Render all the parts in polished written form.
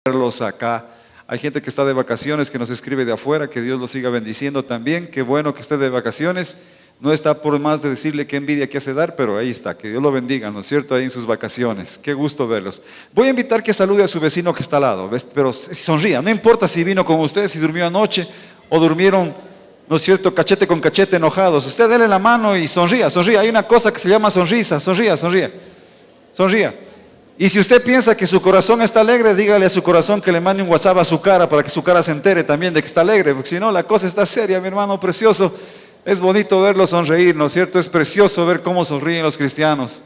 verlos acá. Hay gente que está de vacaciones, que nos escribe de afuera, que Dios los siga bendiciendo también. Qué bueno que esté de vacaciones. No está por más de decirle qué envidia que hace dar, pero ahí está, que Dios lo bendiga, ¿no es cierto? Ahí en sus vacaciones. Qué gusto verlos. Voy a invitar que salude a su vecino que está al lado, ¿ves? Pero sonría, no importa si vino con ustedes, si durmió anoche o durmieron, ¿no es cierto?, cachete con cachete enojados. Usted dele la mano y sonría, sonría. Hay una cosa que se llama sonrisa, sonría, sonría, sonría. Y si usted piensa que su corazón está alegre, dígale a su corazón que le mande un WhatsApp a su cara para que su cara se entere también de que está alegre, porque si no la cosa está seria, mi hermano precioso. Es bonito verlo sonreír, ¿no es cierto? Es precioso ver cómo sonríen los cristianos.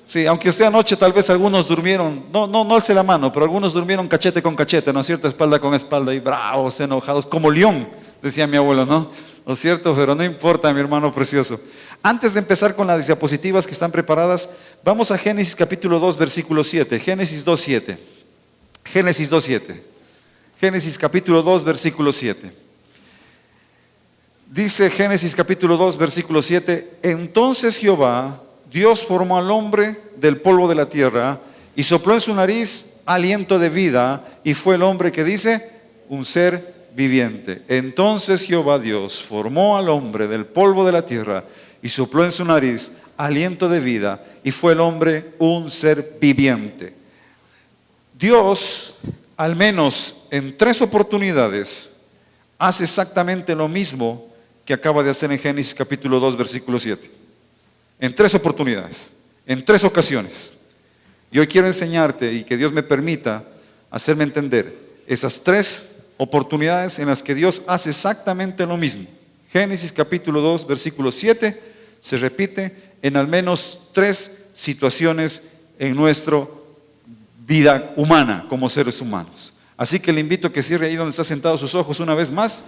Sí, aunque usted anoche tal vez algunos durmieron, no alce la mano, pero algunos durmieron cachete con cachete, ¿no es cierto? Espalda con espalda y bravos, enojados, como león, decía mi abuelo, ¿no? ¿No es cierto? Pero no importa, mi hermano precioso. Antes de empezar con las diapositivas que están preparadas, vamos a Génesis capítulo 2, versículo 7. Génesis 2, 7. Génesis 2, 7. Génesis capítulo 2, versículo 7. Dice Génesis capítulo 2, versículo 7, entonces Jehová, Dios formó al hombre del polvo de la tierra y sopló en su nariz aliento de vida y fue el hombre que dice, un ser viviente. Entonces Jehová Dios formó al hombre del polvo de la tierra y sopló en su nariz aliento de vida y fue el hombre un ser viviente. Dios, al menos en 3 oportunidades, hace exactamente lo mismo que acaba de hacer en Génesis capítulo 2, versículo 7. En 3 oportunidades, en 3 ocasiones. Y hoy quiero enseñarte y que Dios me permita hacerme entender esas 3 oportunidades en las que Dios hace exactamente lo mismo. Génesis capítulo 2, versículo 7 se repite en al menos 3 situaciones en nuestra vida humana como seres humanos. Así que le invito a que cierre ahí donde está sentado sus ojos una vez más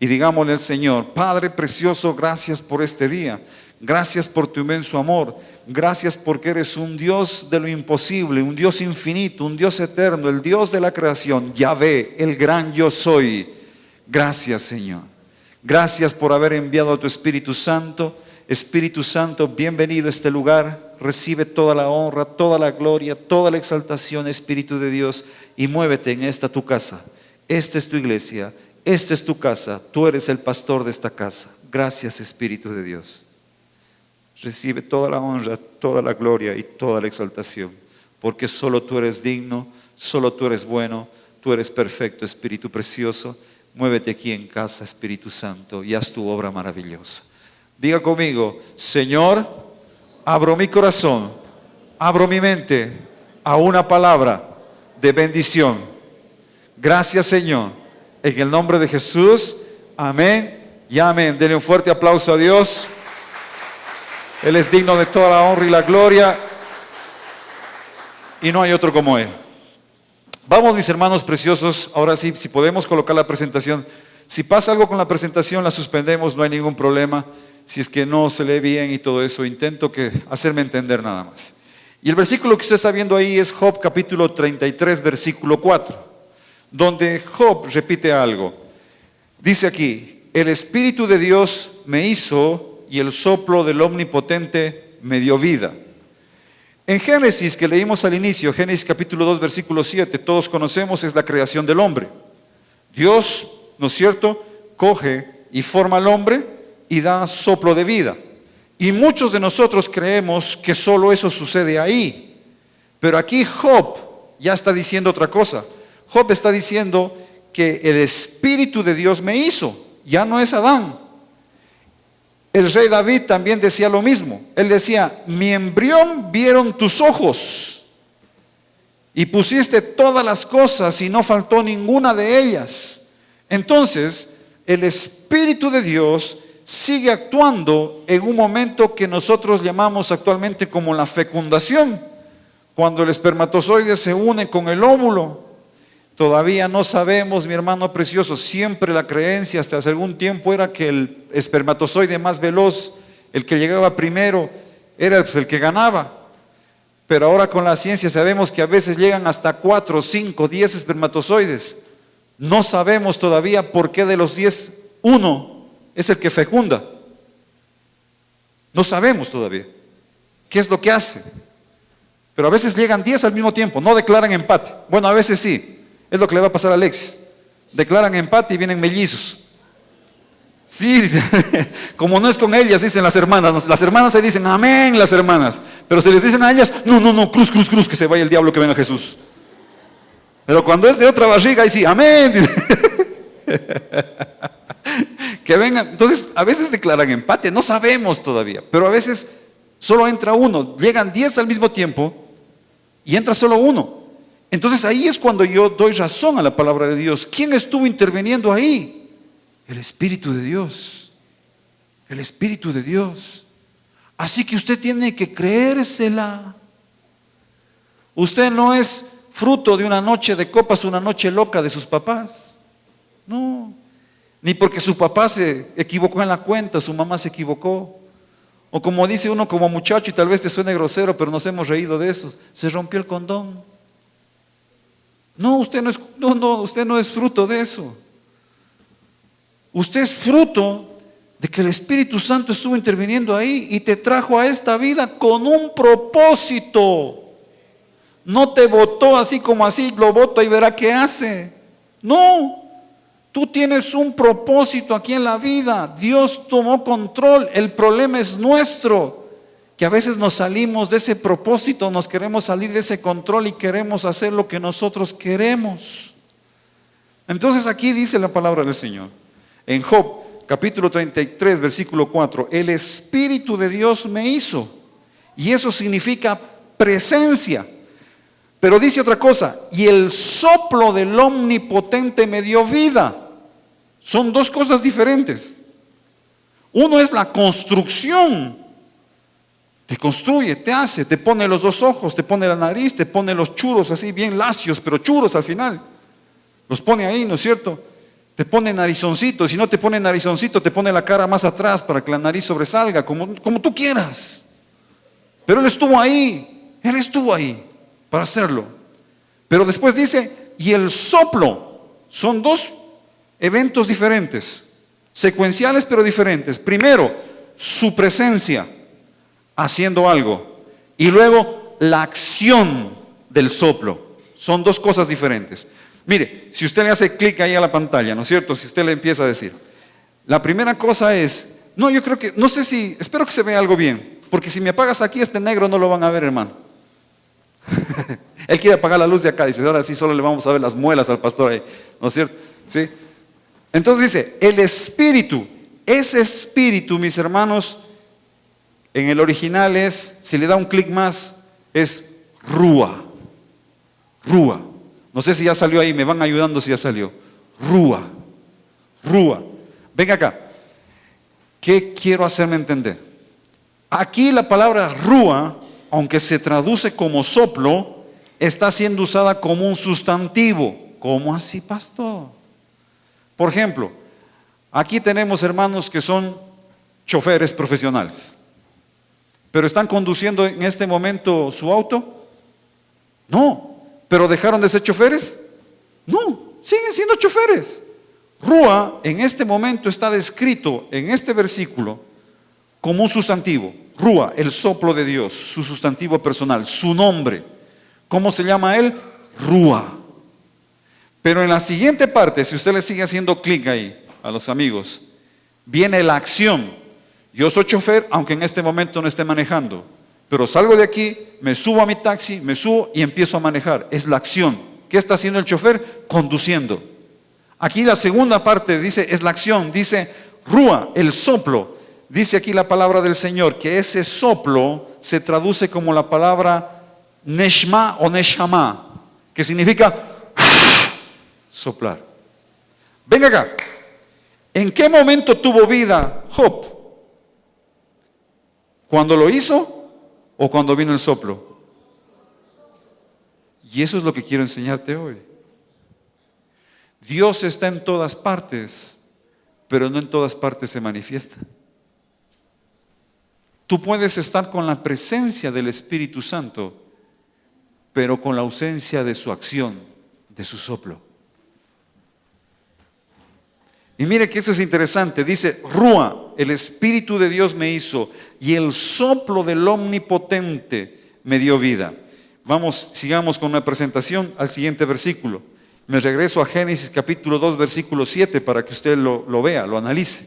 y digámosle al Señor, Padre precioso, gracias por este día, gracias por tu inmenso amor, gracias porque eres un Dios de lo imposible, un Dios infinito, un Dios eterno, el Dios de la creación, Yahvé, el gran yo soy. Gracias, Señor. Gracias por haber enviado a tu Espíritu Santo. Espíritu Santo, bienvenido a este lugar. Recibe toda la honra, toda la gloria, toda la exaltación, Espíritu de Dios, y muévete en esta tu casa. Esta es tu iglesia, esta es tu casa, tú eres el pastor de esta casa. Gracias, Espíritu de Dios. Recibe toda la honra, toda la gloria y toda la exaltación, porque solo tú eres digno, solo tú eres bueno, tú eres perfecto, Espíritu precioso. Muévete aquí en casa, Espíritu Santo, y haz tu obra maravillosa. Diga conmigo, Señor, abro mi corazón, abro mi mente a una palabra de bendición. Gracias, Señor. En el nombre de Jesús, amén y amén. Denle un fuerte aplauso a Dios. Él es digno de toda la honra y la gloria. Y no hay otro como Él. Vamos, mis hermanos preciosos. Ahora sí, si podemos colocar la presentación. Si pasa algo con la presentación, la suspendemos, no hay ningún problema. Si es que no se lee bien y todo eso, intento hacerme entender nada más. Y el versículo que usted está viendo ahí es Job capítulo 33, versículo 4. Donde Job repite algo. Dice aquí, el Espíritu de Dios me hizo y el soplo del Omnipotente me dio vida. En Génesis, que leímos al inicio, Génesis capítulo 2, versículo 7, todos conocemos, es la creación del hombre. Dios, ¿no es cierto?, coge y forma al hombre y da soplo de vida. Y muchos de nosotros creemos que solo eso sucede ahí. Pero aquí Job ya está diciendo otra cosa. Job está diciendo que el Espíritu de Dios me hizo, ya no es Adán. El rey David también decía lo mismo. Él decía, mi embrión vieron tus ojos y pusiste todas las cosas y no faltó ninguna de ellas. Entonces, el Espíritu de Dios sigue actuando en un momento que nosotros llamamos actualmente como la fecundación. Cuando el espermatozoide se une con el óvulo. Todavía no sabemos, mi hermano precioso, siempre la creencia hasta hace algún tiempo era que el espermatozoide más veloz, el que llegaba primero, era el que ganaba. Pero ahora con la ciencia sabemos que a veces llegan hasta 4, 5, 10 espermatozoides. No sabemos todavía por qué de los 10, uno es el que fecunda. No sabemos todavía qué es lo que hace. Pero a veces llegan 10 al mismo tiempo, no declaran empate. Bueno, a veces sí. Es lo que le va a pasar a Alexis. Declaran empate y vienen mellizos. Sí, dice, como no es con ellas, dicen las hermanas. Las hermanas se dicen amén, las hermanas. Pero se les dicen a ellas, no, cruz, que se vaya el diablo, que venga Jesús. Pero cuando es de otra barriga, ahí sí, amén. Que vengan. Entonces, a veces declaran empate, no sabemos todavía. Pero a veces solo entra uno. Llegan 10 al mismo tiempo y entra solo uno. Entonces ahí es cuando yo doy razón a la palabra de Dios. ¿Quién estuvo interviniendo ahí? El Espíritu de Dios. El Espíritu de Dios. Así que usted tiene que creérsela. Usted no es fruto de una noche de copas, una noche loca de sus papás. No. Ni porque su papá se equivocó en la cuenta, su mamá se equivocó. O como dice uno como muchacho, y tal vez te suene grosero, pero nos hemos reído de eso, se rompió el condón. No, usted no es fruto de eso. Usted es fruto de que el Espíritu Santo estuvo interviniendo ahí y te trajo a esta vida con un propósito. No te votó así como así, lo voto y verá qué hace. No, tú tienes un propósito aquí en la vida. Dios tomó control. El problema es nuestro, que a veces nos salimos de ese propósito, nos queremos salir de ese control y queremos hacer lo que nosotros queremos. Entonces aquí dice la palabra del Señor. En Job, capítulo 33, versículo 4, el Espíritu de Dios me hizo. Y eso significa presencia. Pero dice otra cosa, y el soplo del Omnipotente me dio vida. Son dos cosas diferentes. Uno es la construcción. Te construye, te hace, te pone los dos ojos, te pone la nariz, te pone los churos así bien lacios, pero churos al final. Los pone ahí, ¿no es cierto? Te pone narizoncito, si no te pone narizoncito, te pone la cara más atrás para que la nariz sobresalga, como tú quieras. Pero Él estuvo ahí para hacerlo. Pero después dice, y el soplo, son dos eventos diferentes, secuenciales pero diferentes. Primero, su presencia haciendo algo, y luego la acción del soplo. Son dos cosas diferentes. Mire, si usted le hace clic ahí a la pantalla, ¿no es cierto? Si usted le empieza a decir, la primera cosa es, espero que se vea algo bien, porque si me apagas aquí, este negro no lo van a ver, hermano. Él quiere apagar la luz de acá, dice, ahora sí solo le vamos a ver las muelas al pastor ahí, ¿no es cierto? ¿Sí? Entonces dice, el Espíritu, ese Espíritu, mis hermanos, en el original si le da un clic más, es Rúa. Rúa. No sé si ya salió ahí, me van ayudando si ya salió. Rúa. Rúa. Venga acá. ¿Qué quiero hacerme entender? Aquí la palabra Rúa, aunque se traduce como soplo, está siendo usada como un sustantivo. ¿Cómo así, pastor? Por ejemplo, aquí tenemos hermanos que son choferes profesionales. ¿Pero están conduciendo en este momento su auto? No. ¿Pero dejaron de ser choferes? No, siguen siendo choferes. Rúa en este momento está descrito en este versículo como un sustantivo. Rúa, el soplo de Dios, su sustantivo personal, su nombre. ¿Cómo se llama él? Rúa. Pero en la siguiente parte, si usted le sigue haciendo clic ahí a los amigos, viene la acción. Yo soy chofer, aunque en este momento no esté manejando. Pero salgo de aquí, me subo a mi taxi, me subo y empiezo a manejar. Es la acción. ¿Qué está haciendo el chofer? Conduciendo. Aquí la segunda parte dice, es la acción. Dice, Rúa, el soplo. Dice aquí la palabra del Señor, que ese soplo se traduce como la palabra Neshma o Neshama, que significa soplar. Venga acá. ¿En qué momento tuvo vida Job? ¿Cuando lo hizo? ¿O cuando vino el soplo? Y eso es lo que quiero enseñarte hoy. Dios está en todas partes, pero no en todas partes se manifiesta. Tú puedes estar con la presencia del Espíritu Santo, pero con la ausencia de su acción, de su soplo. Y mire que eso es interesante, dice, Rúa, el Espíritu de Dios me hizo, y el soplo del Omnipotente me dio vida. Sigamos con una presentación al siguiente versículo. Me regreso a Génesis capítulo 2, versículo 7 para que usted lo vea, lo analice.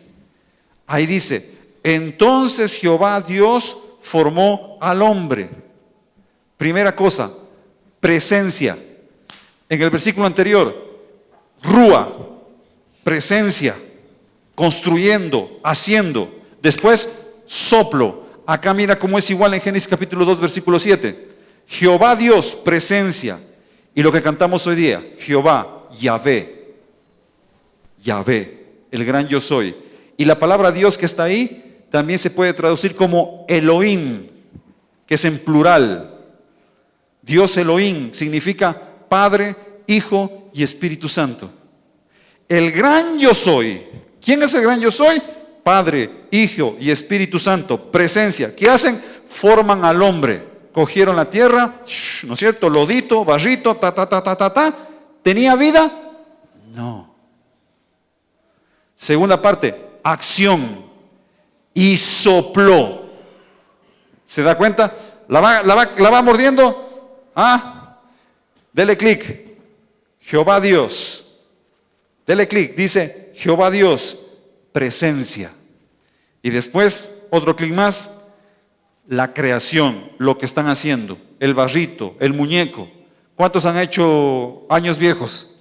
Ahí dice, entonces Jehová Dios formó al hombre. Primera cosa, presencia. En el versículo anterior, rúa, presencia, construyendo, haciendo. Después, soplo. Acá mira cómo es igual en Génesis capítulo 2, versículo 7. Jehová Dios, presencia. Y lo que cantamos hoy día, Jehová, Yahvé. Yahvé, el gran yo soy. Y la palabra Dios que está ahí también se puede traducir como Elohim, que es en plural. Dios Elohim significa Padre, Hijo y Espíritu Santo. El gran yo soy. ¿Quién es el gran yo soy? Padre, Hijo y Espíritu Santo. Presencia. ¿Qué hacen? Forman al hombre. Cogieron la tierra, ¿no es cierto? Lodito, barrito, ¿Tenía vida? No. Segunda parte, acción. Y sopló. ¿Se da cuenta? La va mordiendo. Dele clic. Jehová Dios. Dele clic. Dice Jehová Dios. Presencia. Y después, otro clic más. La creación, lo que están haciendo. El barrito, el muñeco. ¿Cuántos han hecho años viejos?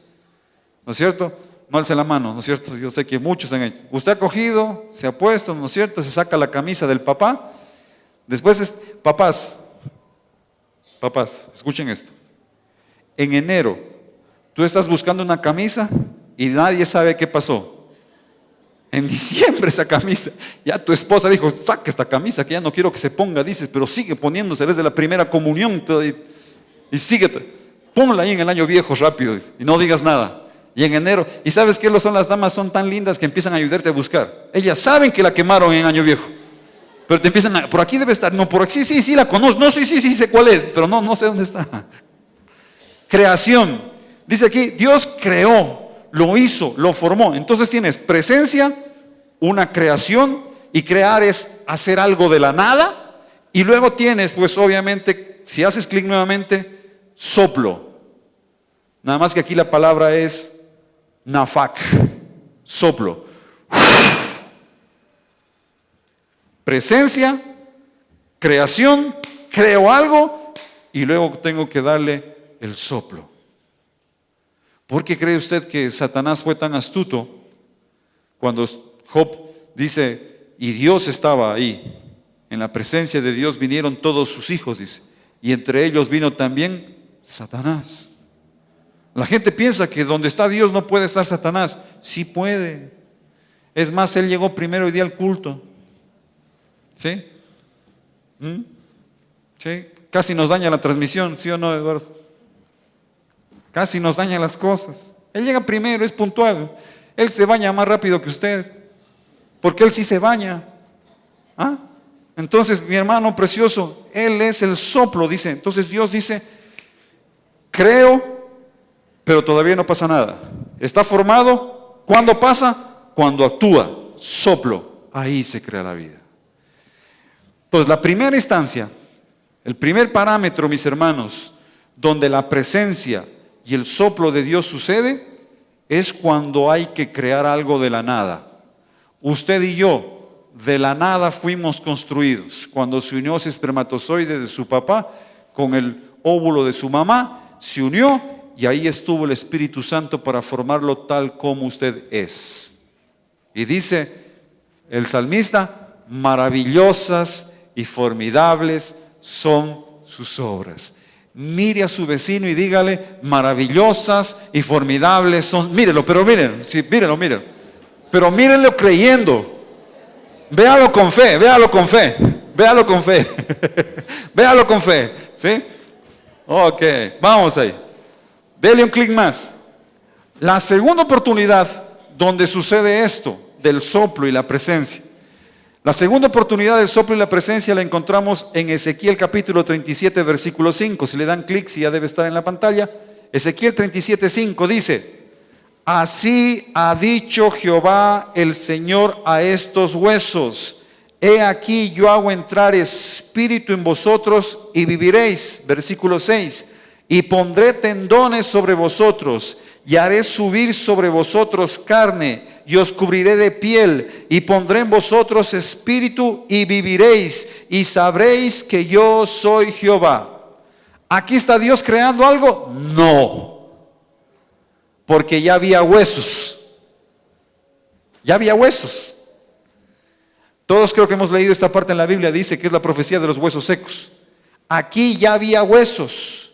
¿No es cierto? No alce la mano, ¿no es cierto? Yo sé que muchos han hecho. Usted ha cogido, se ha puesto, ¿no es cierto? Se saca la camisa del papá. Después, papás, escuchen esto. En enero, tú estás buscando una camisa y nadie sabe qué pasó. En diciembre esa camisa, ya tu esposa dijo, saca esta camisa que ya no quiero que se ponga, dices, pero sigue poniéndose desde la primera comunión y sigue, ponla ahí en el año viejo rápido y no digas nada. Y en enero, ¿y sabes qué son las damas? Son tan lindas que empiezan a ayudarte a buscar. Ellas saben que la quemaron en año viejo. Pero te empiezan por aquí debe estar, no, por aquí, sí, la conozco, no, sí, sé cuál es, pero no sé dónde está. Creación, dice aquí, Dios creó, lo hizo, lo formó. Entonces tienes presencia, una creación, y crear es hacer algo de la nada, y luego tienes, pues obviamente, si haces clic nuevamente, soplo. Nada más que aquí la palabra es nafak, soplo. Presencia, creación, creo algo y luego tengo que darle el soplo. ¿Por qué cree usted que Satanás fue tan astuto cuando Job dice, y Dios estaba ahí, en la presencia de Dios vinieron todos sus hijos, dice, y entre ellos vino también Satanás? La gente piensa que donde está Dios no puede estar Satanás. Sí puede. Es más, él llegó primero y dio al culto. ¿Sí? ¿Sí? Casi nos daña la transmisión, ¿sí o no, Eduardo? Casi nos daña las cosas. Él llega primero, es puntual. Él se baña más rápido que usted, porque él sí se baña. Entonces, mi hermano precioso, él es el soplo, dice. Entonces Dios dice, creo, pero todavía no pasa nada. Está formado, ¿cuándo pasa? Cuando actúa, soplo, ahí se crea la vida. Entonces, la primera instancia, el primer parámetro, mis hermanos, donde la presencia y el soplo de Dios sucede, es cuando hay que crear algo de la nada. Usted y yo, de la nada fuimos construidos. Cuando se unió ese espermatozoide de su papá con el óvulo de su mamá, se unió y ahí estuvo el Espíritu Santo para formarlo tal como usted es. Y dice el salmista, maravillosas y formidables son sus obras. Mire a su vecino y dígale, maravillosas y formidables son. Mírelo, pero miren, sí, mírelo. Pero mírenlo creyendo. Véalo con fe, véalo con fe. Véalo con fe, ¿sí? Ok, vamos ahí. Dele un clic más. La segunda oportunidad donde sucede esto, del soplo y la presencia. La segunda oportunidad del soplo y la presencia la encontramos en Ezequiel capítulo 37, versículo 5. Si le dan clic, si ya debe estar en la pantalla. Ezequiel 37, 5 dice, así ha dicho Jehová el Señor a estos huesos. He aquí yo hago entrar espíritu en vosotros y viviréis. Versículo 6. y pondré tendones sobre vosotros, y haré subir sobre vosotros carne, y os cubriré de piel, y pondré en vosotros espíritu, y viviréis, y sabréis que yo soy Jehová. ¿Aquí está Dios creando algo? No, porque ya había huesos. Ya había huesos. Todos creo que hemos leído esta parte en la Biblia, dice que es la profecía de los huesos secos. Aquí ya había huesos,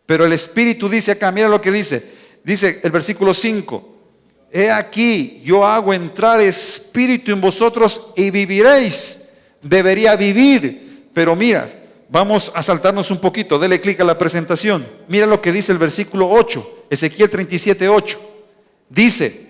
pero el Espíritu dice acá, mira lo que dice el versículo 5, he aquí, yo hago entrar espíritu en vosotros y viviréis. Debería vivir, pero mira, vamos a saltarnos un poquito, dele clic a la presentación. Mira lo que dice el versículo 8, Ezequiel 37:8. Dice,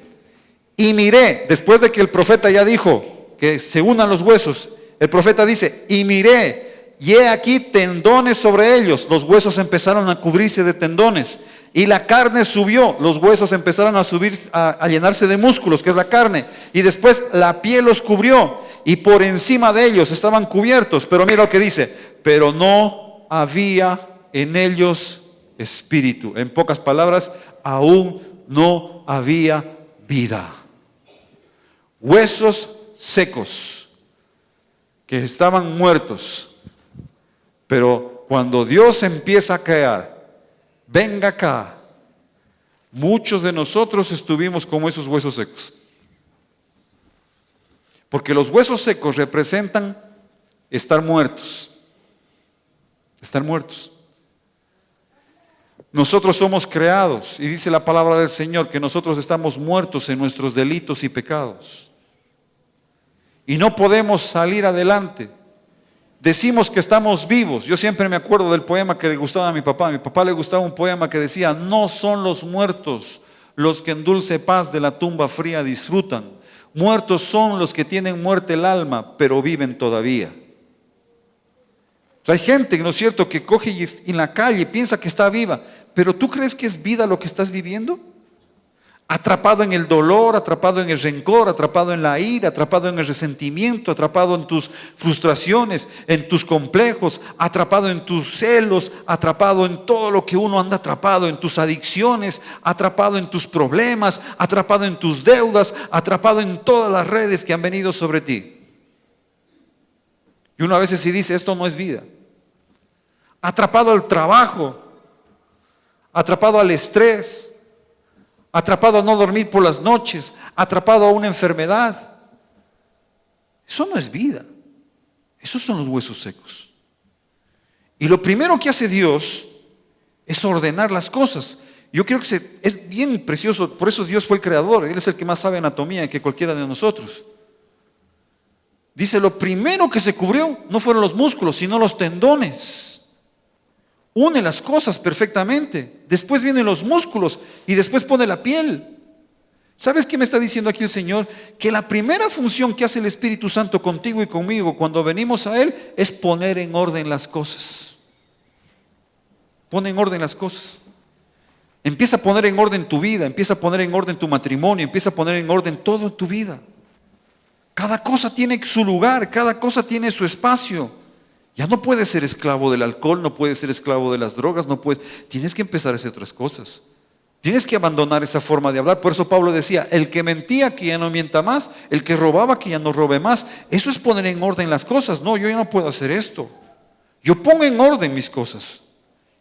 y miré, después de que el profeta ya dijo que se unan los huesos, el profeta dice, y miré, y he aquí tendones sobre ellos. Los huesos empezaron a cubrirse de tendones, y la carne subió. Los huesos empezaron a subir, a llenarse de músculos, que es la carne, y después la piel los cubrió, y por encima de ellos estaban cubiertos. Pero mira lo que dice, pero no había en ellos espíritu. En pocas palabras, aún no había vida. Huesos secos que estaban muertos. Pero cuando Dios empieza a crear, venga acá, muchos de nosotros estuvimos como esos huesos secos. Porque los huesos secos representan estar muertos. Estar muertos. Nosotros somos creados, y dice la palabra del Señor que nosotros estamos muertos en nuestros delitos y pecados. Y no podemos salir adelante. Decimos que estamos vivos. Yo siempre me acuerdo del poema que le gustaba a mi papá. A mi papá le gustaba un poema que decía, no son los muertos los que en dulce paz de la tumba fría disfrutan. Muertos son los que tienen muerte el alma, pero viven todavía. O sea, hay gente, ¿no es cierto?, que coge y en la calle piensa que está viva, pero ¿tú crees que es vida lo que estás viviendo? Atrapado en el dolor, atrapado en el rencor, atrapado en la ira, atrapado en el resentimiento, atrapado en tus frustraciones, en tus complejos, atrapado en tus celos, atrapado en todo lo que uno anda atrapado, en tus adicciones, atrapado en tus problemas, atrapado en tus deudas, atrapado en todas las redes que han venido sobre ti. Y uno a veces sí dice, esto no es vida. Atrapado al trabajo, atrapado al estrés, atrapado a no dormir por las noches, atrapado a una enfermedad. Eso no es vida. Esos son los huesos secos. Y lo primero que hace Dios es ordenar las cosas. Yo creo que es bien precioso, por eso Dios fue el creador. Él es el que más sabe anatomía que cualquiera de nosotros. Dice, lo primero que se cubrió no fueron los músculos, sino los tendones. Une las cosas perfectamente. Después vienen los músculos y después pone la piel. ¿Sabes qué me está diciendo aquí el Señor? Que la primera función que hace el Espíritu Santo contigo y conmigo cuando venimos a Él es poner en orden las cosas. Pone en orden las cosas. Empieza a poner en orden tu vida, empieza a poner en orden tu matrimonio, empieza a poner en orden todo en tu vida. Cada cosa tiene su lugar, cada cosa tiene su espacio. Ya no puedes ser esclavo del alcohol, no puedes ser esclavo de las drogas, no puedes. Tienes que empezar a hacer otras cosas. Tienes que abandonar esa forma de hablar. Por eso Pablo decía, el que mentía que ya no mienta más, el que robaba que ya no robe más. Eso es poner en orden las cosas. No, yo ya no puedo hacer esto. Yo pongo en orden mis cosas.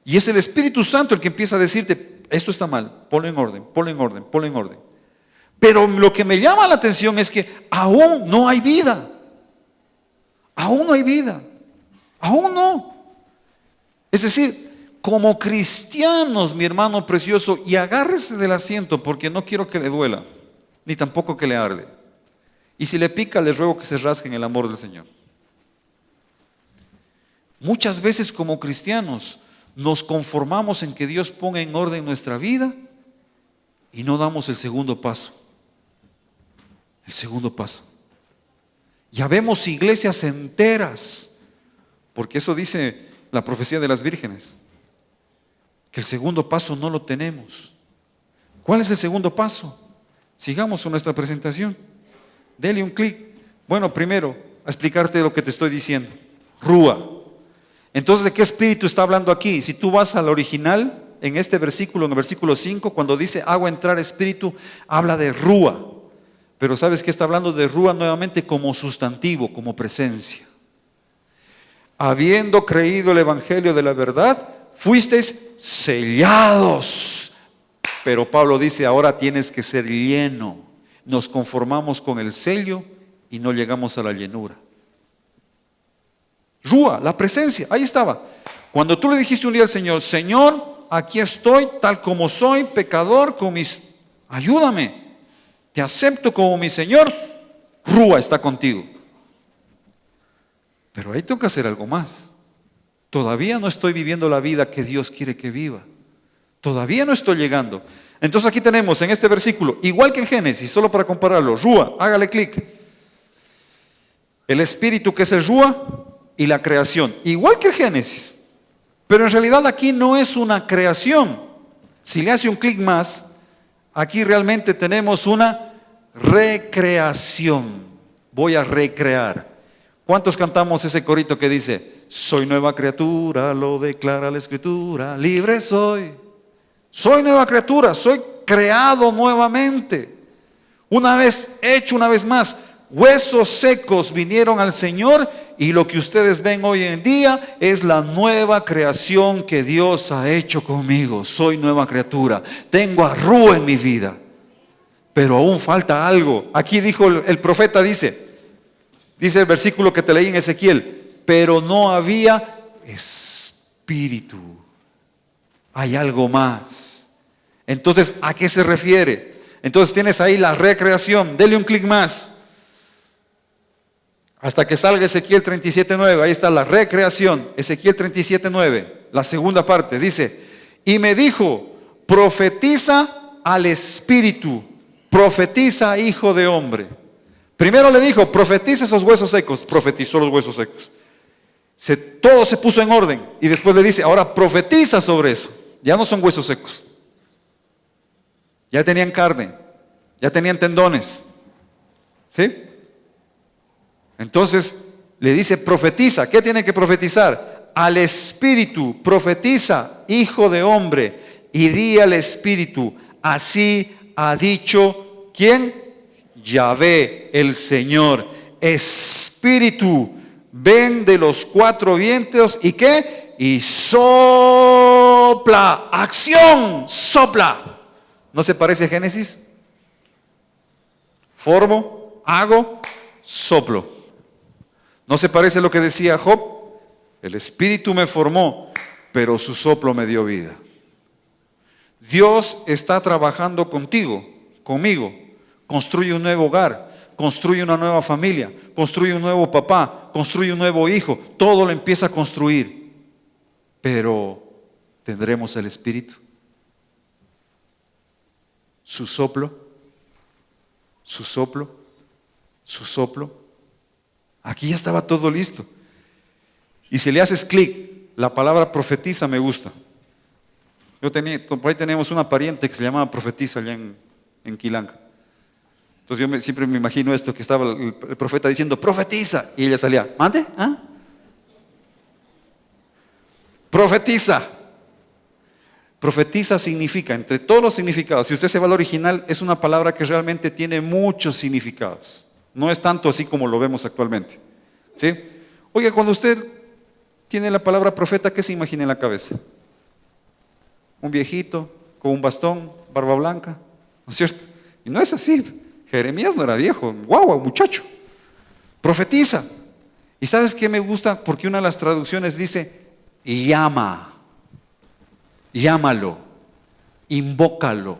Y es el Espíritu Santo el que empieza a decirte, esto está mal, ponlo en orden, ponlo en orden, ponlo en orden. Pero lo que me llama la atención es que aún no hay vida. Aún no hay vida. Aún no. Es decir, como cristianos, mi hermano precioso, y agárrese del asiento porque no quiero que le duela, ni tampoco que le arde. Y si le pica, les ruego que se rasgue en el amor del Señor. Muchas veces como cristianos nos conformamos en que Dios ponga en orden nuestra vida y no damos el segundo paso. El segundo paso. Ya vemos iglesias enteras, porque eso dice la profecía de las vírgenes, que el segundo paso no lo tenemos. ¿Cuál es el segundo paso? Sigamos con nuestra presentación. Dele un clic. Bueno, primero, a explicarte lo que te estoy diciendo. Rúa. Entonces, ¿de qué espíritu está hablando aquí? Si tú vas al original, en este versículo, en el versículo 5, cuando dice hago entrar espíritu, habla de rúa. Pero ¿sabes qué está hablando de rúa nuevamente? Como sustantivo, como presencia. Habiendo creído el evangelio de la verdad, fuisteis sellados. Pero Pablo dice, ahora tienes que ser lleno. Nos conformamos con el sello y no llegamos a la llenura. Rúa, la presencia, ahí estaba. Cuando tú le dijiste un día al Señor, Señor, aquí estoy tal como soy, pecador, ayúdame, te acepto como mi Señor, rúa está contigo. Pero ahí tengo que hacer algo más. Todavía no estoy viviendo la vida que Dios quiere que viva. Todavía no estoy llegando. Entonces aquí tenemos en este versículo, igual que en Génesis, solo para compararlo, rúa, hágale clic. El espíritu que es el rúa y la creación, igual que el Génesis. Pero en realidad aquí no es una creación. Si le hace un clic más, aquí realmente tenemos una recreación. Voy a recrear. ¿Cuántos cantamos ese corito que dice, soy nueva criatura, lo declara la Escritura, libre soy? Soy nueva criatura, soy creado nuevamente. Una vez hecho, una vez más, huesos secos vinieron al Señor y lo que ustedes ven hoy en día es la nueva creación que Dios ha hecho conmigo. Soy nueva criatura, tengo a rúa en mi vida, pero aún falta algo. Aquí dijo el profeta, dice el versículo que te leí en Ezequiel, pero no había espíritu. Hay algo más. Entonces, ¿a qué se refiere? Entonces tienes ahí la recreación. Dele un clic más. Hasta que salga Ezequiel 37:9. Ahí está la recreación. Ezequiel 37:9. La segunda parte. Dice, y me dijo, profetiza al espíritu. Profetiza, hijo de hombre. Primero le dijo, profetiza esos huesos secos. Profetizó los huesos secos. Todo se puso en orden. Y después le dice, ahora profetiza sobre eso. Ya no son huesos secos. Ya tenían carne. Ya tenían tendones. ¿Sí? Entonces le dice, profetiza. ¿Qué tiene que profetizar? Al espíritu. Profetiza, hijo de hombre. Y di al espíritu. Así ha dicho, ¿quién? Yahvé, el Señor. Espíritu, ven de los cuatro vientos. ¿Y qué? Y sopla. Acción, sopla. ¿No se parece a Génesis? Formo, hago, soplo. ¿No se parece a lo que decía Job? El espíritu me formó, pero su soplo me dio vida. Dios está trabajando contigo, conmigo. Construye un nuevo hogar, construye una nueva familia, construye un nuevo papá, construye un nuevo hijo. Todo lo empieza a construir. Pero ¿tendremos el espíritu? Su soplo, su soplo, su soplo. Aquí ya estaba todo listo. Y si le haces clic, la palabra profetiza me gusta. Por ahí tenemos una pariente que se llamaba profetiza allá en Quilanca. Entonces yo siempre me imagino esto, que estaba el profeta diciendo, profetiza. Y ella salía, ¿mande? ¿Ah? Profetiza. Profetiza significa, entre todos los significados, si usted se va al original, es una palabra que realmente tiene muchos significados. No es tanto así como lo vemos actualmente. ¿Sí? Oiga, cuando usted tiene la palabra profeta, ¿qué se imagina en la cabeza? Un viejito con un bastón, barba blanca, ¿no es cierto? Y no es así. Jeremías no era viejo, guau, muchacho. Profetiza. ¿Y sabes qué me gusta? Porque una de las traducciones dice, llama. Llámalo, invócalo,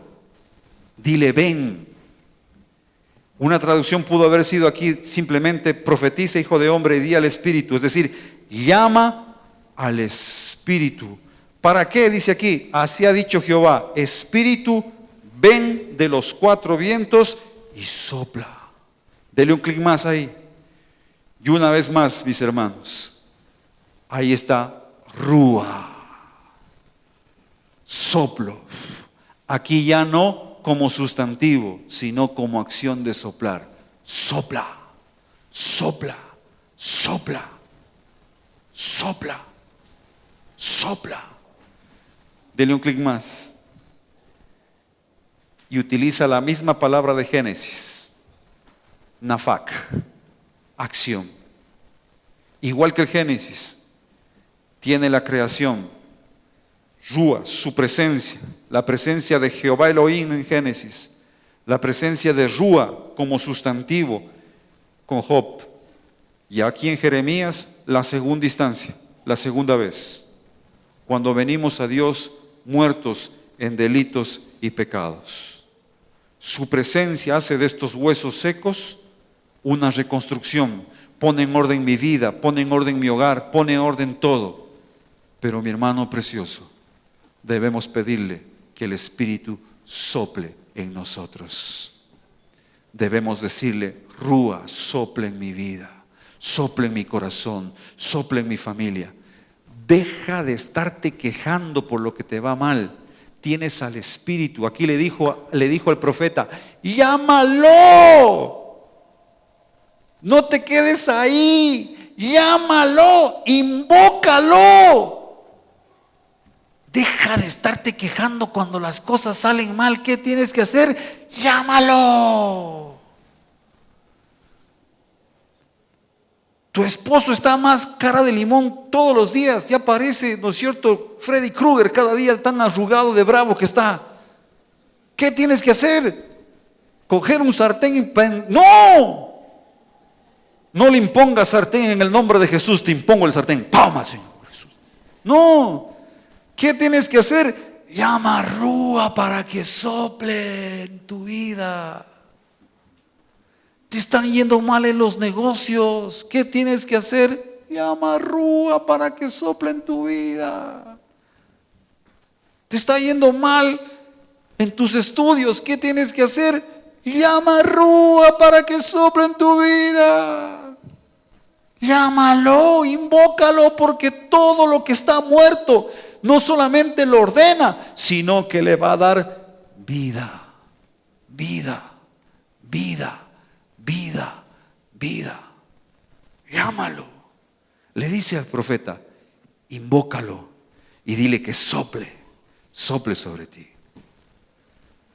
dile ven. Una traducción pudo haber sido aquí simplemente profetiza, hijo de hombre, y di al espíritu, es decir, llama al espíritu. ¿Para qué? Dice aquí, así ha dicho Jehová, espíritu, ven de los cuatro vientos y sopla. Dele un clic más ahí. Y una vez más, mis hermanos, ahí está Rúa. Soplo. Aquí ya no como sustantivo, sino como acción de soplar. Sopla, sopla, sopla, sopla. Sopla. Dele un clic más. Y utiliza la misma palabra de Génesis. Nafak. Acción. Igual que el Génesis. Tiene la creación. Rúa, su presencia. La presencia de Jehová Elohim en Génesis. La presencia de Rúa como sustantivo con Job. Y aquí en Jeremías, la segunda instancia, la segunda vez. Cuando venimos a Dios muertos en delitos y pecados. Su presencia hace de estos huesos secos una reconstrucción. Pone en orden mi vida, pone en orden mi hogar, pone en orden todo. Pero mi hermano precioso, debemos pedirle que el Espíritu sople en nosotros. Debemos decirle, Rúa, sople en mi vida, sople en mi corazón, sople en mi familia. Deja de estarte quejando por lo que te va mal. Tienes al Espíritu. Aquí le dijo al profeta, llámalo. No te quedes ahí. Llámalo, invócalo. Deja de estarte quejando cuando las cosas salen mal. ¿Qué tienes que hacer? Llámalo. Tu esposo está más cara de limón todos los días. Ya parece, ¿no es cierto? Freddy Krueger cada día tan arrugado de bravo que está. ¿Qué tienes que hacer? Coger un sartén y... ¡No! No le impongas sartén en el nombre de Jesús. Te impongo el sartén. ¡Toma, Señor Jesús! No. ¿Qué tienes que hacer? Llama a Rúa para que sople en tu vida. Te están yendo mal en los negocios. ¿Qué tienes que hacer? Llama a Rúa para que sople en tu vida. Te está yendo mal en tus estudios. ¿Qué tienes que hacer? Llama a Rúa para que sople en tu vida. Llámalo, invócalo, porque todo lo que está muerto no solamente lo ordena, sino que le va a dar vida, vida, vida. Vida, vida. Llámalo. Le dice al profeta, invócalo y dile que sople sobre ti.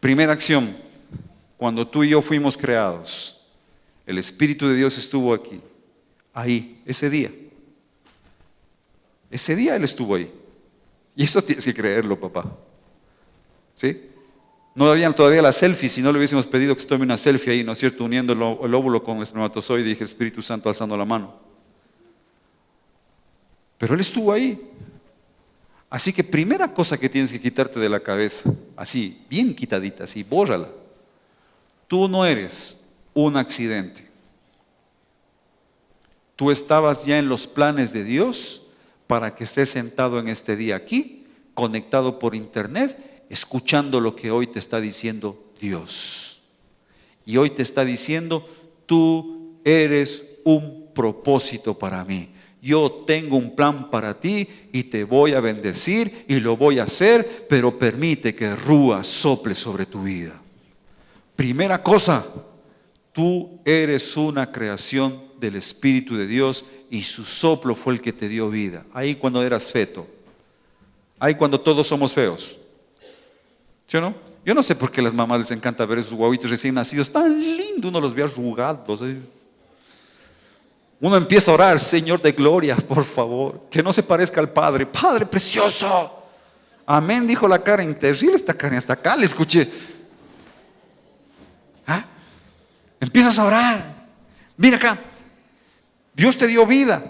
Primera acción, cuando tú y yo fuimos creados, el Espíritu de Dios estuvo aquí, ahí, ese día. Ese día Él estuvo ahí. Y eso tienes que creerlo, papá. ¿Sí? No habían todavía las selfies, si no le hubiésemos pedido que se tome una selfie ahí, ¿no es cierto? Uniendo el óvulo con el espermatozoide, dije el Espíritu Santo alzando la mano. Pero Él estuvo ahí. Así que primera cosa que tienes que quitarte de la cabeza, así, bien quitadita, así, bórrala. Tú no eres un accidente. Tú estabas ya en los planes de Dios para que estés sentado en este día aquí, conectado por internet, escuchando lo que hoy te está diciendo Dios. Y hoy te está diciendo, tú eres un propósito para mí. Yo tengo un plan para ti y te voy a bendecir y lo voy a hacer, pero permite que Rúa sople sobre tu vida. Primera cosa, tú eres una creación del Espíritu de Dios y su soplo fue el que te dio vida. Ahí cuando eras feto, ahí cuando todos somos feos. ¿Sí o no? Yo no sé por qué a las mamás les encanta ver esos guaguitos recién nacidos, tan lindos, uno los ve arrugados. Uno empieza a orar, Señor de gloria, por favor, que no se parezca al Padre. Padre precioso. Amén, dijo la Karen, terrible esta Karen, hasta acá le escuché. ¿Ah? Empiezas a orar. Mira acá, Dios te dio vida.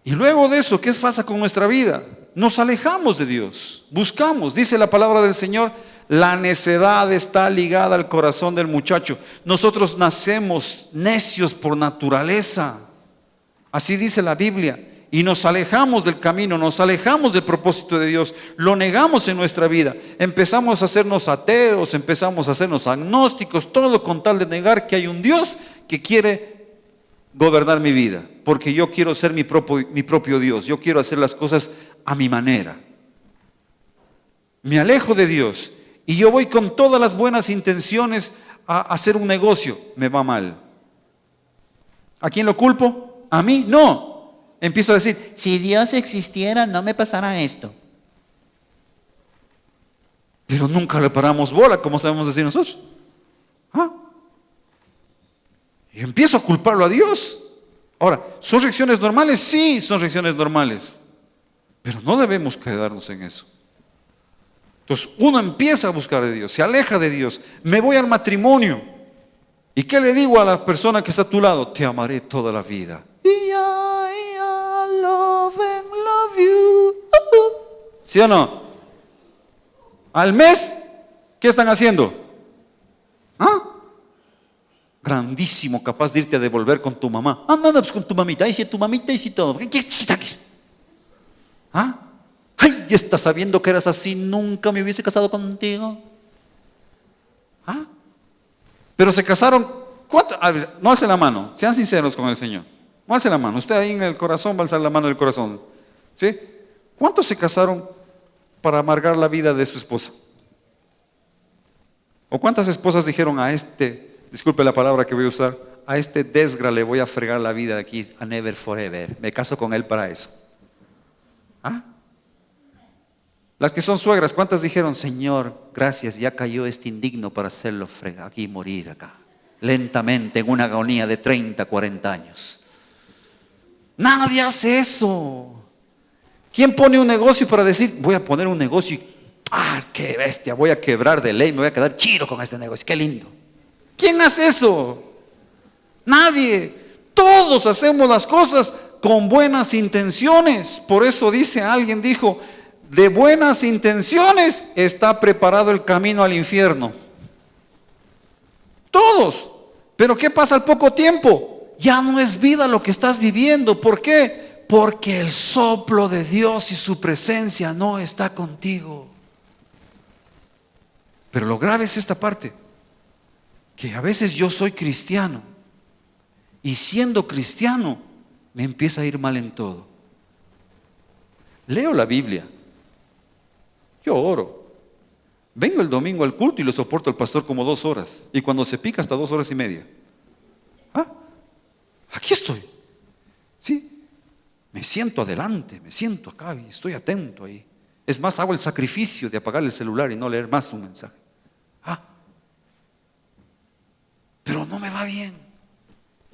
Y luego de eso, ¿qué pasa con nuestra vida? Nos alejamos de Dios, buscamos, dice la palabra del Señor, la necedad está ligada al corazón del muchacho. Nosotros nacemos necios por naturaleza, así dice la Biblia, y nos alejamos del camino, nos alejamos del propósito de Dios, lo negamos en nuestra vida, empezamos a hacernos ateos, empezamos a hacernos agnósticos, todo con tal de negar que hay un Dios que quiere gobernar mi vida, porque yo quiero ser mi propio Dios, yo quiero hacer las cosas a mi manera. Me alejo de Dios y yo voy con todas las buenas intenciones a hacer un negocio, me va mal. ¿A quién lo culpo? ¿A mí? No. empiezo a decir, Si Dios existiera, no me pasara esto. pero nunca le paramos bola, como sabemos decir nosotros. ¿Ah? Y empiezo a culparlo a Dios. Ahora, ¿son reacciones normales? Sí, son reacciones normales. Pero no debemos quedarnos en eso. Entonces, uno empieza a buscar de Dios, se aleja de Dios. Me voy al matrimonio. ¿Y qué le digo a la persona que está a tu lado? Te amaré toda la vida. I love and love you. ¿Sí o no? Al mes, ¿qué están haciendo? ¿Ah? Grandísimo, capaz de irte a devolver con tu mamá. Anda, pues con tu mamita, y si tu mamita, y si todo. ¿Ah? Ay, ya estás sabiendo que eras así, nunca me hubiese casado contigo. ¿Ah? Pero se casaron, ¿cuánto? A ver, no alce la mano, sean sinceros con el Señor. No alce la mano, usted ahí en el corazón va a alzar la mano del corazón. ¿Sí? ¿Cuántos se casaron para amargar la vida de su esposa? ¿O cuántas esposas dijeron a este, disculpe la palabra que voy a usar, a este desgra le voy a fregar la vida de aquí a never forever, me caso con él para eso? ¿Ah? Las que son suegras, ¿cuántas dijeron, Señor, gracias, ya cayó este indigno para hacerlo fregar, aquí morir acá, lentamente en una agonía de 30, 40 años? Nadie hace eso. ¿Quién pone un negocio para decir, voy a poner un negocio y, qué bestia, voy a quebrar de ley, me voy a quedar chido con este negocio, qué lindo? ¿Quién hace eso? Nadie. Todos hacemos las cosas con buenas intenciones. Por eso alguien dijo, de buenas intenciones está preparado el camino al infierno. Todos. Pero ¿qué pasa al poco tiempo? Ya no es vida lo que estás viviendo. ¿Por qué? Porque el soplo de Dios y su presencia no está contigo. Pero lo grave es esta parte, que a veces yo soy cristiano y siendo cristiano me empieza a ir mal en todo. Leo la Biblia, yo oro, vengo el domingo al culto y lo soporto al pastor como 2 horas y cuando se pica hasta 2 horas y media. Aquí estoy, ¿sí? Me siento adelante, me siento acá y estoy atento ahí. Es más, hago el sacrificio de apagar el celular y no leer más un mensaje. Pero no me va bien.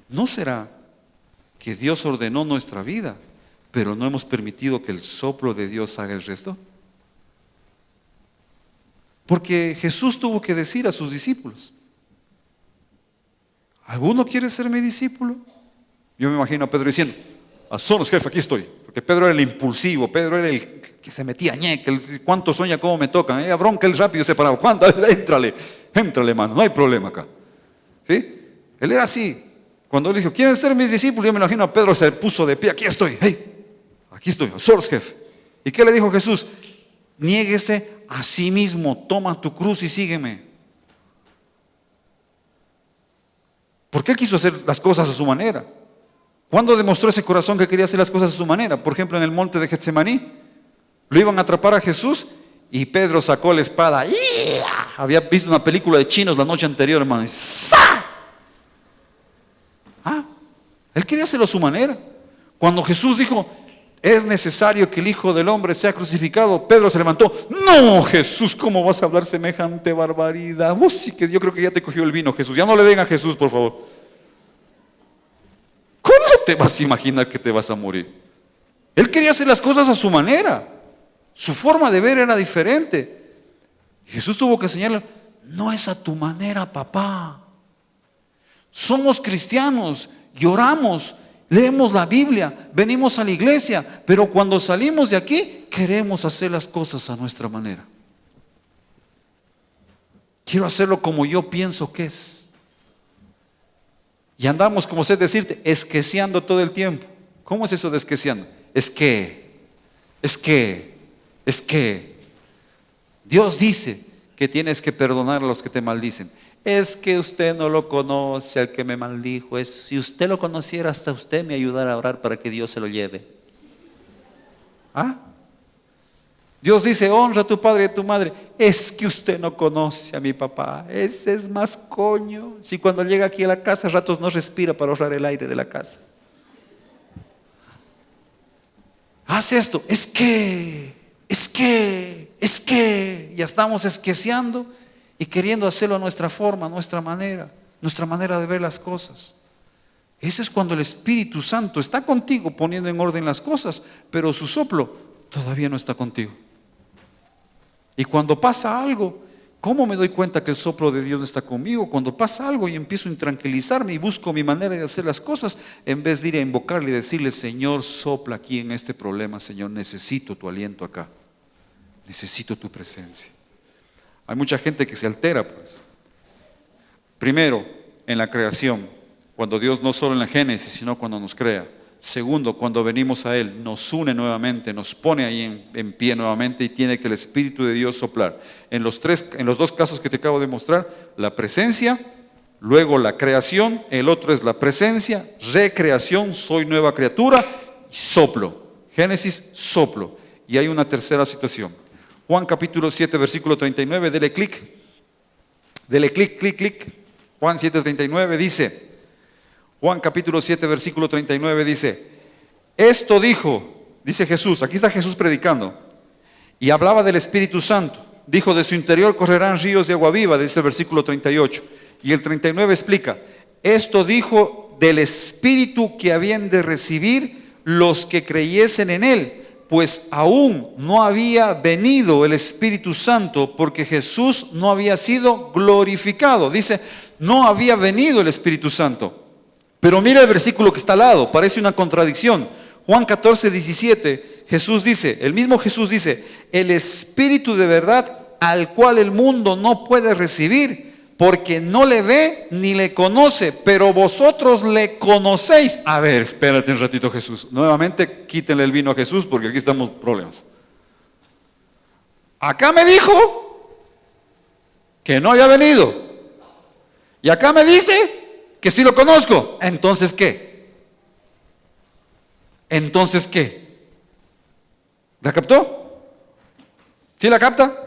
¿No será que Dios ordenó nuestra vida, pero no hemos permitido que el soplo de Dios haga el resto? Porque Jesús tuvo que decir a sus discípulos, ¿alguno quiere ser mi discípulo? Yo me imagino a Pedro diciendo, a solos jefe, aquí estoy. Porque Pedro era el impulsivo, Pedro era el que se metía ñeque, cuánto sueña, cómo me tocan, bronca, él rápido se paraba, ¿cuánto? Éntrale, hermano, no hay problema acá. ¿Sí? Él era así. Cuando él dijo, ¿quieren ser mis discípulos? Yo me imagino a Pedro se puso de pie, aquí estoy, aquí estoy, a solos jefe. ¿Y qué le dijo Jesús? Niéguese a sí mismo, toma tu cruz y sígueme. Porque él quiso hacer las cosas a su manera. ¿Cuándo demostró ese corazón que quería hacer las cosas a su manera? Por ejemplo, en el monte de Getsemaní. Lo iban a atrapar a Jesús y Pedro sacó la espada. Había visto una película de chinos la noche anterior, hermano. Él quería hacerlo a su manera. Cuando Jesús dijo, es necesario que el Hijo del Hombre sea crucificado, Pedro se levantó. No, Jesús, ¿cómo vas a hablar semejante barbaridad? Vos sí que yo creo que ya te cogió el vino, Jesús. Ya no le den a Jesús, por favor. ¿Cómo te vas a imaginar que te vas a morir? Él quería hacer las cosas a su manera. Su forma de ver era diferente. Jesús tuvo que enseñarle, no es a tu manera, papá. Somos cristianos, lloramos, leemos la Biblia, venimos a la iglesia, pero cuando salimos de aquí queremos hacer las cosas a nuestra manera. Quiero hacerlo como yo pienso que es. Y andamos, como sé decirte, esqueciando todo el tiempo. ¿Cómo es eso de esqueciando? Es que. Dios dice que tienes que perdonar a los que te maldicen. Es que usted no lo conoce al que me maldijo. Si usted lo conociera, hasta usted me ayudara a orar para que Dios se lo lleve. Dios dice, honra a tu padre y a tu madre. Es que usted no conoce a mi papá. Ese es más coño. Si cuando llega aquí a la casa, a ratos no respira para ahorrar el aire de la casa. haz esto, ya estamos esqueciando y queriendo hacerlo a nuestra forma, a nuestra manera de ver las cosas. Ese es cuando el Espíritu Santo está contigo poniendo en orden las cosas, pero su soplo todavía no está contigo. Y cuando pasa algo, ¿cómo me doy cuenta que el soplo de Dios no está conmigo? Cuando pasa algo y empiezo a intranquilizarme y busco mi manera de hacer las cosas, en vez de ir a invocarle y decirle, Señor, sopla aquí en este problema, Señor, necesito tu aliento acá, necesito tu presencia. Hay mucha gente que se altera por eso. Primero, en la creación, cuando Dios no solo en la Génesis, sino cuando nos crea. Segundo, cuando venimos a Él, nos une nuevamente, nos pone ahí en pie nuevamente y tiene que el Espíritu de Dios soplar. En los dos casos que te acabo de mostrar, la presencia, luego la creación, el otro es la presencia, recreación, soy nueva criatura, y soplo. Génesis, soplo. Y hay una tercera situación. Juan capítulo 7, versículo 39, dele clic. Juan 7:39 dice, Juan capítulo 7, versículo 39 dice, esto dice Jesús, aquí está Jesús predicando, y hablaba del Espíritu Santo, dijo, de su interior correrán ríos de agua viva, dice el versículo 38, y el 39 explica, esto dijo del Espíritu que habían de recibir los que creyesen en Él, pues aún no había venido el Espíritu Santo porque Jesús no había sido glorificado. Dice, no había venido el Espíritu Santo. Pero mira el versículo que está al lado, parece una contradicción. Juan 14:17, el mismo Jesús dice, el Espíritu de verdad al cual el mundo no puede recibir, porque no le ve ni le conoce, pero vosotros le conocéis. A ver, espérate un ratito, Jesús. Nuevamente quítenle el vino a Jesús porque aquí estamos problemas. Acá me dijo que no había venido. Y acá me dice que sí lo conozco. ¿Entonces qué? ¿La captó? ¿Sí la capta?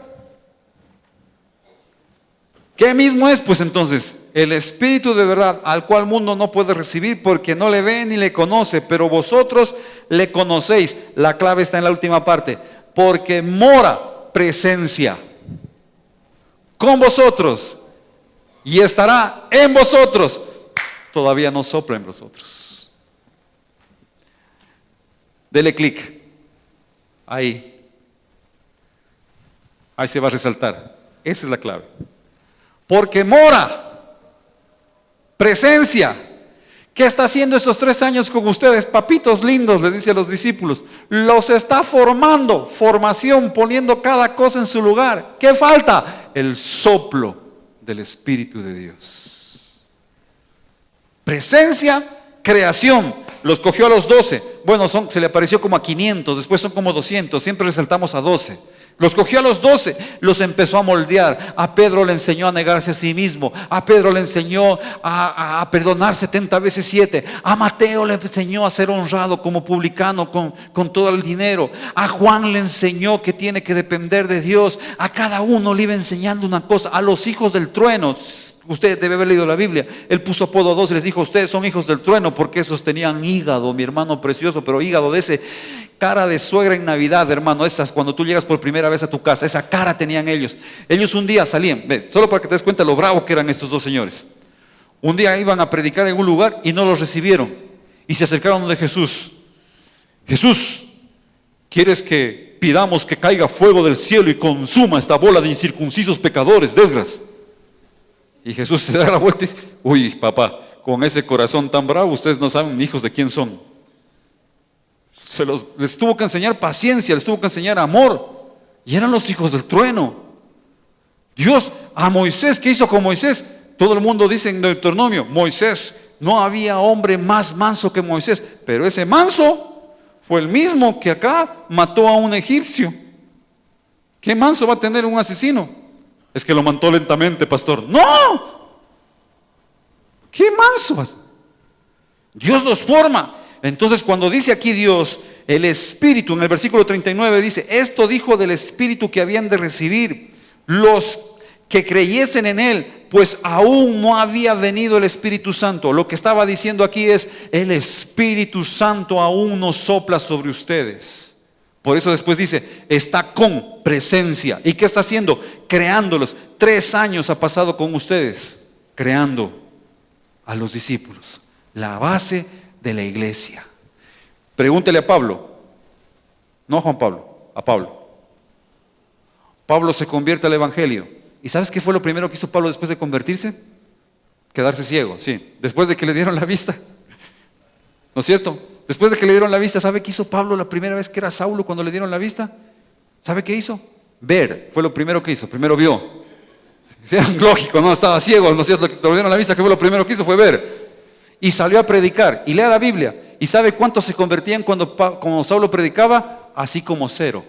¿Qué mismo es? Pues entonces, el Espíritu de verdad al cual el mundo no puede recibir porque no le ve ni le conoce, pero vosotros le conocéis. La clave está en la última parte, porque mora presencia con vosotros y estará en vosotros. Todavía no sopla en vosotros. Dele clic. Ahí se va a resaltar. Esa es la clave. Porque mora presencia. ¿Qué está haciendo estos 3 años con ustedes? Papitos lindos, les dice a los discípulos. Los está formando, formación, poniendo cada cosa en su lugar. ¿Qué falta? El soplo del Espíritu de Dios. Presencia, creación. Los cogió a los 12. Bueno, se le apareció como a 500, después son como 200, siempre resaltamos a 12. Los cogió a los 12, los empezó a moldear. A Pedro le enseñó a negarse a sí mismo. A Pedro le enseñó a perdonar 70 veces 7. A Mateo le enseñó a ser honrado como publicano con todo el dinero. A Juan le enseñó que tiene que depender de Dios. A cada uno le iba enseñando una cosa. A los hijos del trueno, usted debe haber leído la Biblia. Él puso apodo a 2 y les dijo, ustedes son hijos del trueno porque esos tenían hígado, mi hermano precioso, pero hígado de ese cara de suegra en Navidad, hermano, esas cuando tú llegas por primera vez a tu casa, esa cara tenían ellos. Ellos un día salían, solo para que te des cuenta lo bravo que eran estos 2 señores. Un día iban a predicar en un lugar y no los recibieron. Y se acercaron de Jesús. Jesús, ¿quieres que pidamos que caiga fuego del cielo y consuma esta bola de incircuncisos pecadores, desgraciados? Y Jesús se da la vuelta y dice, uy, papá, con ese corazón tan bravo, ustedes no saben hijos de quién son. Les tuvo que enseñar paciencia, les tuvo que enseñar amor. Y eran los hijos del trueno. Dios, a Moisés, ¿qué hizo con Moisés? Todo el mundo dice en Deuteronomio, Moisés, no había hombre más manso que Moisés. Pero ese manso fue el mismo que acá mató a un egipcio. ¿Qué manso va a tener un asesino? Es que lo mató lentamente, pastor. ¡No! ¿Qué manso? Dios los forma. Entonces cuando dice aquí Dios, el Espíritu, en el versículo 39 dice, esto dijo del Espíritu que habían de recibir los que creyesen en Él, pues aún no había venido el Espíritu Santo. Lo que estaba diciendo aquí es, el Espíritu Santo aún no sopla sobre ustedes. Por eso después dice, está con presencia. ¿Y qué está haciendo? Creándolos. 3 años ha pasado con ustedes, creando a los discípulos, la base de la iglesia. Pregúntele a Pablo, no a Juan Pablo, a Pablo. Pablo se convierte al Evangelio. ¿Y sabes qué fue lo primero que hizo Pablo después de convertirse? Quedarse ciego, sí, después de que le dieron la vista. ¿No es cierto? Después de que le dieron la vista, ¿sabe qué hizo Pablo la primera vez que era Saulo cuando le dieron la vista? ¿Sabe qué hizo? Ver, fue lo primero que hizo, primero vio. Sí, lógico, no estaba ciego, ¿no es cierto? Le dieron la vista, que fue lo primero que hizo, fue ver. Y salió a predicar, y lea la Biblia. ¿Y sabe cuántos se convertían cuando Saulo predicaba? Así como 0.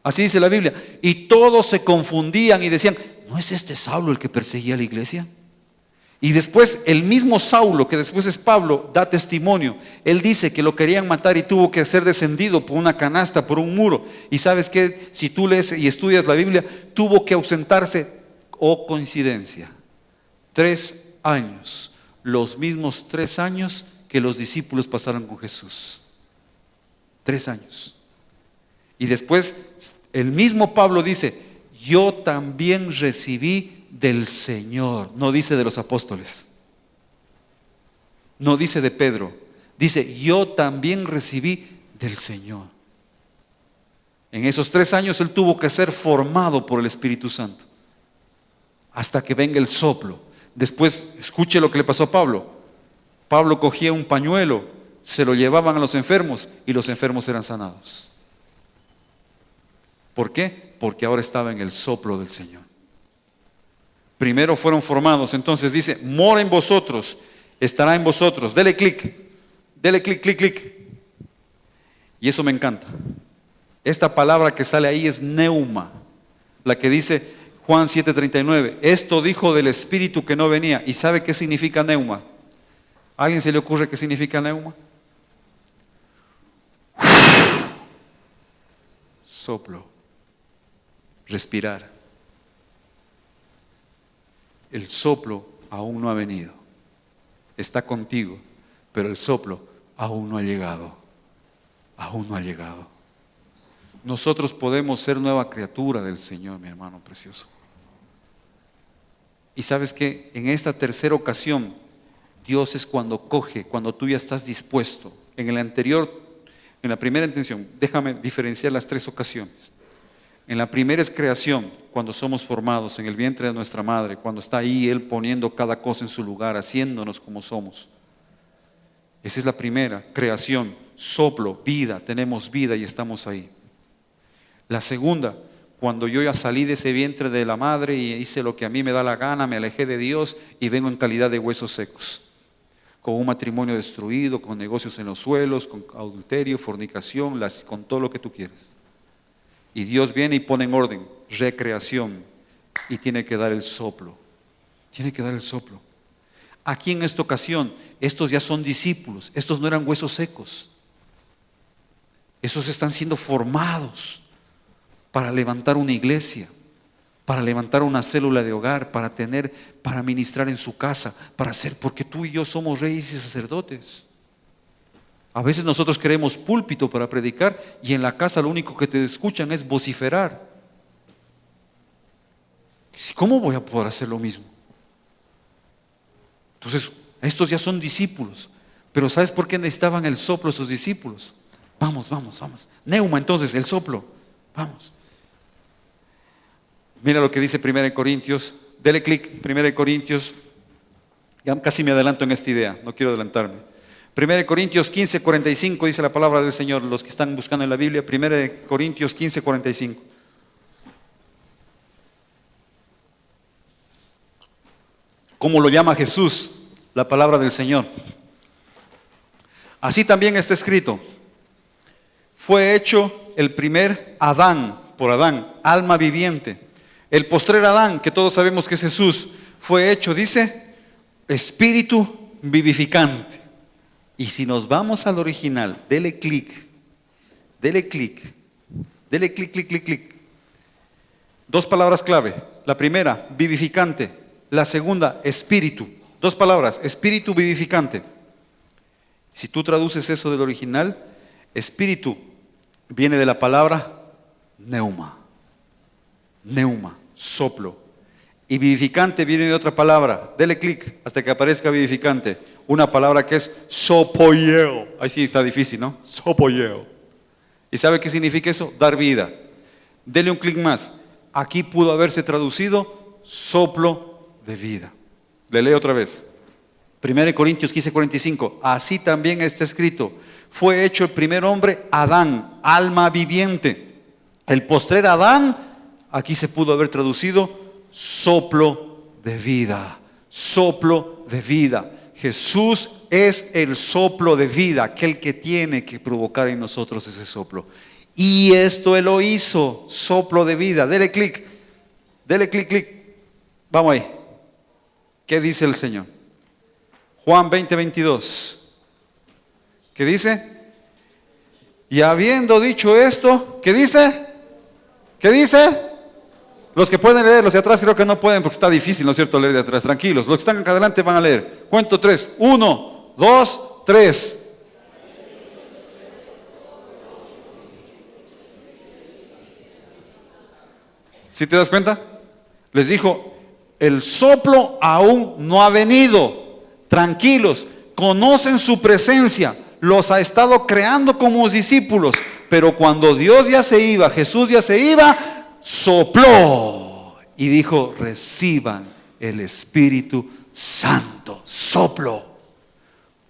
Así dice la Biblia. Y todos se confundían y decían, ¿no es este Saulo el que perseguía a la iglesia? Y después el mismo Saulo, que después es Pablo, da testimonio. Él dice que lo querían matar y tuvo que ser descendido por una canasta, por un muro. Y sabes que si tú lees y estudias la Biblia, tuvo que ausentarse, oh coincidencia, 3 años. Los mismos 3 años que los discípulos pasaron con Jesús. 3 años. Y después el mismo Pablo dice, yo también recibí del Señor. No dice de los apóstoles. No dice de Pedro. Dice, yo también recibí del Señor. En esos 3 años él tuvo que ser formado por el Espíritu Santo. Hasta que venga el soplo. Después, escuche lo que le pasó a Pablo. Pablo cogía un pañuelo, se lo llevaban a los enfermos y los enfermos eran sanados. ¿Por qué? Porque ahora estaba en el soplo del Señor. Primero fueron formados, entonces dice, mora en vosotros, estará en vosotros. Dele clic, clic, clic. Y eso me encanta. Esta palabra que sale ahí es neuma, la que dice Juan 7:39. Esto dijo del Espíritu que no venía. ¿Y sabe qué significa neuma? ¿A alguien se le ocurre qué significa neuma? Soplo. Respirar. El soplo aún no ha venido. Está contigo, pero el soplo aún no ha llegado. Aún no ha llegado. Nosotros podemos ser nueva criatura del Señor, mi hermano precioso. Y sabes que en esta tercera ocasión, Dios es cuando coge, cuando tú ya estás dispuesto. En el anterior, en la primera intención, déjame diferenciar las 3 ocasiones. En la primera es creación, cuando somos formados en el vientre de nuestra madre, cuando está ahí Él poniendo cada cosa en su lugar, haciéndonos como somos. Esa es la primera, creación, soplo, vida, tenemos vida y estamos ahí. La segunda, cuando yo ya salí de ese vientre de la madre y hice lo que a mí me da la gana, me alejé de Dios y vengo en calidad de huesos secos, con un matrimonio destruido, con negocios en los suelos, con adulterio, fornicación, con todo lo que tú quieres. Y Dios viene y pone en orden, recreación, y tiene que dar el soplo. Tiene que dar el soplo. Aquí en esta ocasión, estos ya son discípulos, estos no eran huesos secos. Estos están siendo formados para levantar una iglesia, para levantar una célula de hogar, para ministrar en su casa, para hacer, porque tú y yo somos reyes y sacerdotes. A veces nosotros queremos púlpito para predicar y en la casa lo único que te escuchan es vociferar. ¿Cómo voy a poder hacer lo mismo? Entonces, estos ya son discípulos. Pero ¿sabes por qué necesitaban el soplo estos discípulos? Vamos. Neuma, entonces, el soplo. Vamos. Mira lo que dice 1 Corintios. Dele clic, 1 Corintios. Ya casi me adelanto en esta idea, no quiero adelantarme. 1 Corintios 15:45 dice la palabra del Señor, los que están buscando en la Biblia, 1 Corintios 15:45. ¿Cómo lo llama Jesús? La palabra del Señor. Así también está escrito, fue hecho el primer Adán, por Adán, alma viviente. El postrer Adán, que todos sabemos que es Jesús, fue hecho, dice, espíritu vivificante. Y si nos vamos al original, dele clic. Dos palabras clave. La primera, vivificante. La segunda, espíritu. Dos palabras, espíritu vivificante. Si tú traduces eso del original, espíritu viene de la palabra neuma. Neuma, soplo. Y vivificante viene de otra palabra. Dele clic hasta que aparezca vivificante. Una palabra que es sopoyeo. Ahí sí está difícil, ¿no? Sopoyeo. ¿Y sabe qué significa eso? Dar vida. Dele un clic más. Aquí pudo haberse traducido soplo de vida. Le leo otra vez. 1 Corintios 15:45. Así también está escrito. Fue hecho el primer hombre, Adán, alma viviente. El postrer Adán, aquí se pudo haber traducido soplo de vida. Soplo de vida. Jesús es el soplo de vida, aquel que tiene que provocar en nosotros ese soplo. Y esto Él lo hizo, soplo de vida. Dele clic, clic. Vamos ahí. ¿Qué dice el Señor? Juan 20:22. ¿Qué dice? Y habiendo dicho esto, ¿qué dice? ¿Qué dice? Los que pueden leer, los de atrás creo que no pueden porque está difícil, ¿no es cierto? Leer de atrás, tranquilos. Los que están acá adelante van a leer. Cuento 3. 1, 2, 3. ¿Sí te das cuenta? Les dijo, el soplo aún no ha venido. Tranquilos, conocen su presencia. Los ha estado creando como discípulos. Pero cuando Dios ya se iba, Jesús ya se iba, sopló y dijo, reciban el Espíritu Santo. Soplo.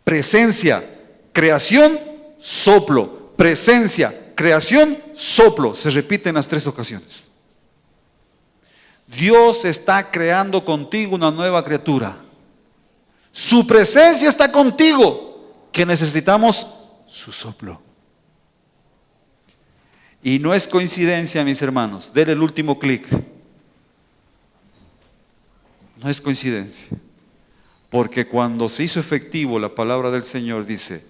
Presencia, creación, soplo. Presencia, creación, soplo. Se repite en las 3 ocasiones. Dios está creando contigo una nueva criatura. Su presencia está contigo, que necesitamos su soplo. Y no es coincidencia, mis hermanos. Denle el último clic. No es coincidencia. Porque cuando se hizo efectivo la palabra del Señor, dice,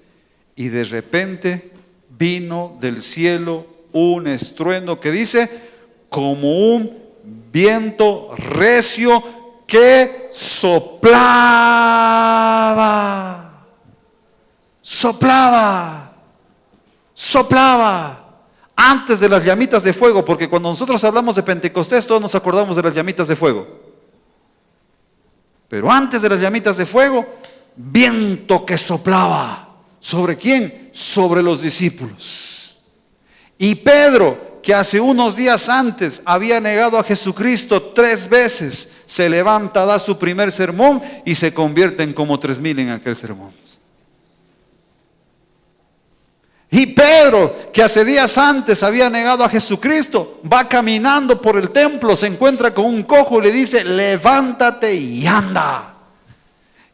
y de repente vino del cielo un estruendo que dice, como un viento recio que soplaba. Soplaba. Antes de las llamitas de fuego, porque cuando nosotros hablamos de Pentecostés, todos nos acordamos de las llamitas de fuego. Pero antes de las llamitas de fuego, viento que soplaba. ¿Sobre quién? Sobre los discípulos. Y Pedro, que hace unos días antes había negado a Jesucristo 3 veces, se levanta, da su primer sermón y se convierten como 3,000 en aquel sermón. Y Pedro, que hace días antes había negado a Jesucristo, va caminando por el templo, se encuentra con un cojo y le dice, levántate y anda.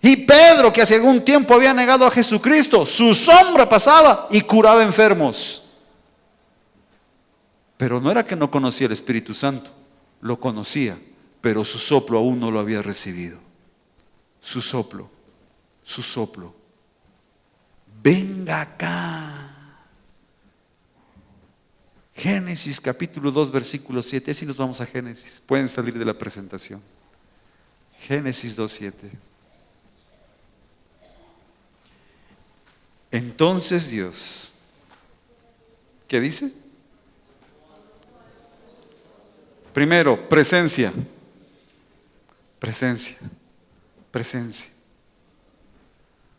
Y Pedro, que hace algún tiempo había negado a Jesucristo, su sombra pasaba y curaba enfermos. Pero no era que no conocía el Espíritu Santo, lo conocía, pero su soplo aún no lo había recibido. Su soplo. Venga acá. Génesis capítulo 2 versículo 7. Así nos vamos a Génesis. Pueden salir de la presentación. Génesis 2:7. Entonces Dios, ¿qué dice? Primero, presencia.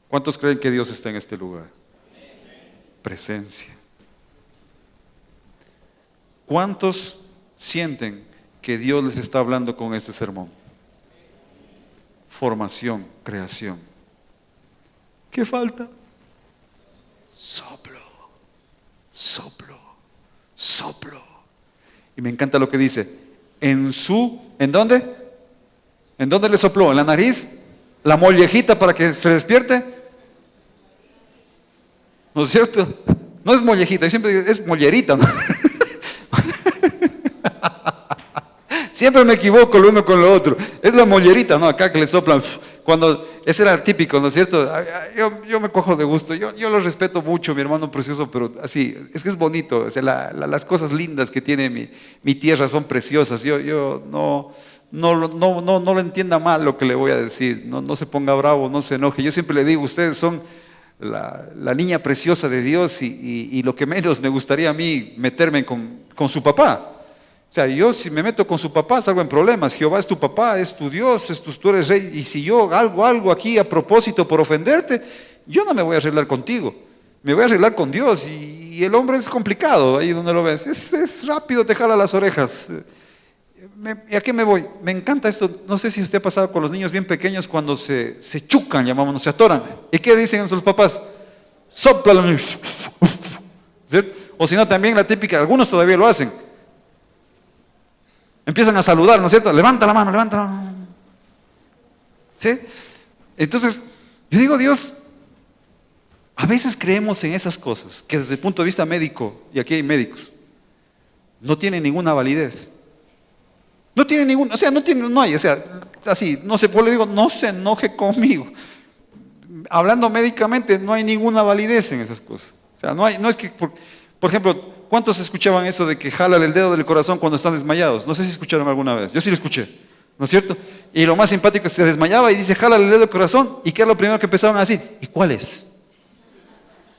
¿Cuántos creen que Dios está en este lugar? Presencia. ¿Cuántos sienten que Dios les está hablando con este sermón? Formación, creación. ¿Qué falta? Soplo. Y me encanta lo que dice. ¿En dónde? ¿En dónde le sopló? ¿En la nariz? ¿La mollejita para que se despierte? ¿No es cierto? No es mollejita, yo siempre digo, es mollerita, ¿no? Siempre me equivoco lo uno con lo otro. Es la mollerita, ¿no? Acá que le soplan. ese era típico, ¿no es cierto? Yo me cojo de gusto, yo lo respeto mucho, mi hermano precioso, pero así, es que es bonito, o sea, las cosas lindas que tiene mi tierra son preciosas, yo no lo entienda mal lo que le voy a decir, no se ponga bravo, no se enoje, yo siempre le digo, ustedes son la niña preciosa de Dios y lo que menos me gustaría a mí meterme con su papá. O sea, yo si me meto con su papá salgo en problemas. Jehová es tu papá, es tu Dios, tú eres rey. Y si yo hago algo aquí a propósito por ofenderte, yo no me voy a arreglar contigo. Me voy a arreglar con Dios. Y el hombre es complicado, ahí donde lo ves. Es rápido, te jala las orejas. ¿Y a qué me voy? Me encanta esto. No sé si usted ha pasado con los niños bien pequeños cuando se chucan, llamamos, se atoran. ¿Y qué dicen sus papás? Sóplalo. ¿Cierto? O si no, también la típica, algunos todavía lo hacen. Empiezan a saludar, ¿no es cierto? Levanta la mano, levanta la mano. ¿Sí? Entonces, yo digo, Dios, a veces creemos en esas cosas que desde el punto de vista médico, y aquí hay médicos, no tienen ninguna validez. No tienen ningún, o sea, no hay, o sea, así, no sé, pues le digo, no se enoje conmigo. Hablando médicamente, no hay ninguna validez en esas cosas. O sea, no es que, por ejemplo, ¿cuántos escuchaban eso de que jala el dedo del corazón cuando están desmayados? No sé si escucharon alguna vez, yo sí lo escuché, ¿no es cierto? Y lo más simpático es que se desmayaba y dice, jala el dedo del corazón, ¿y qué era lo primero que empezaban a decir? ¿Y cuál es?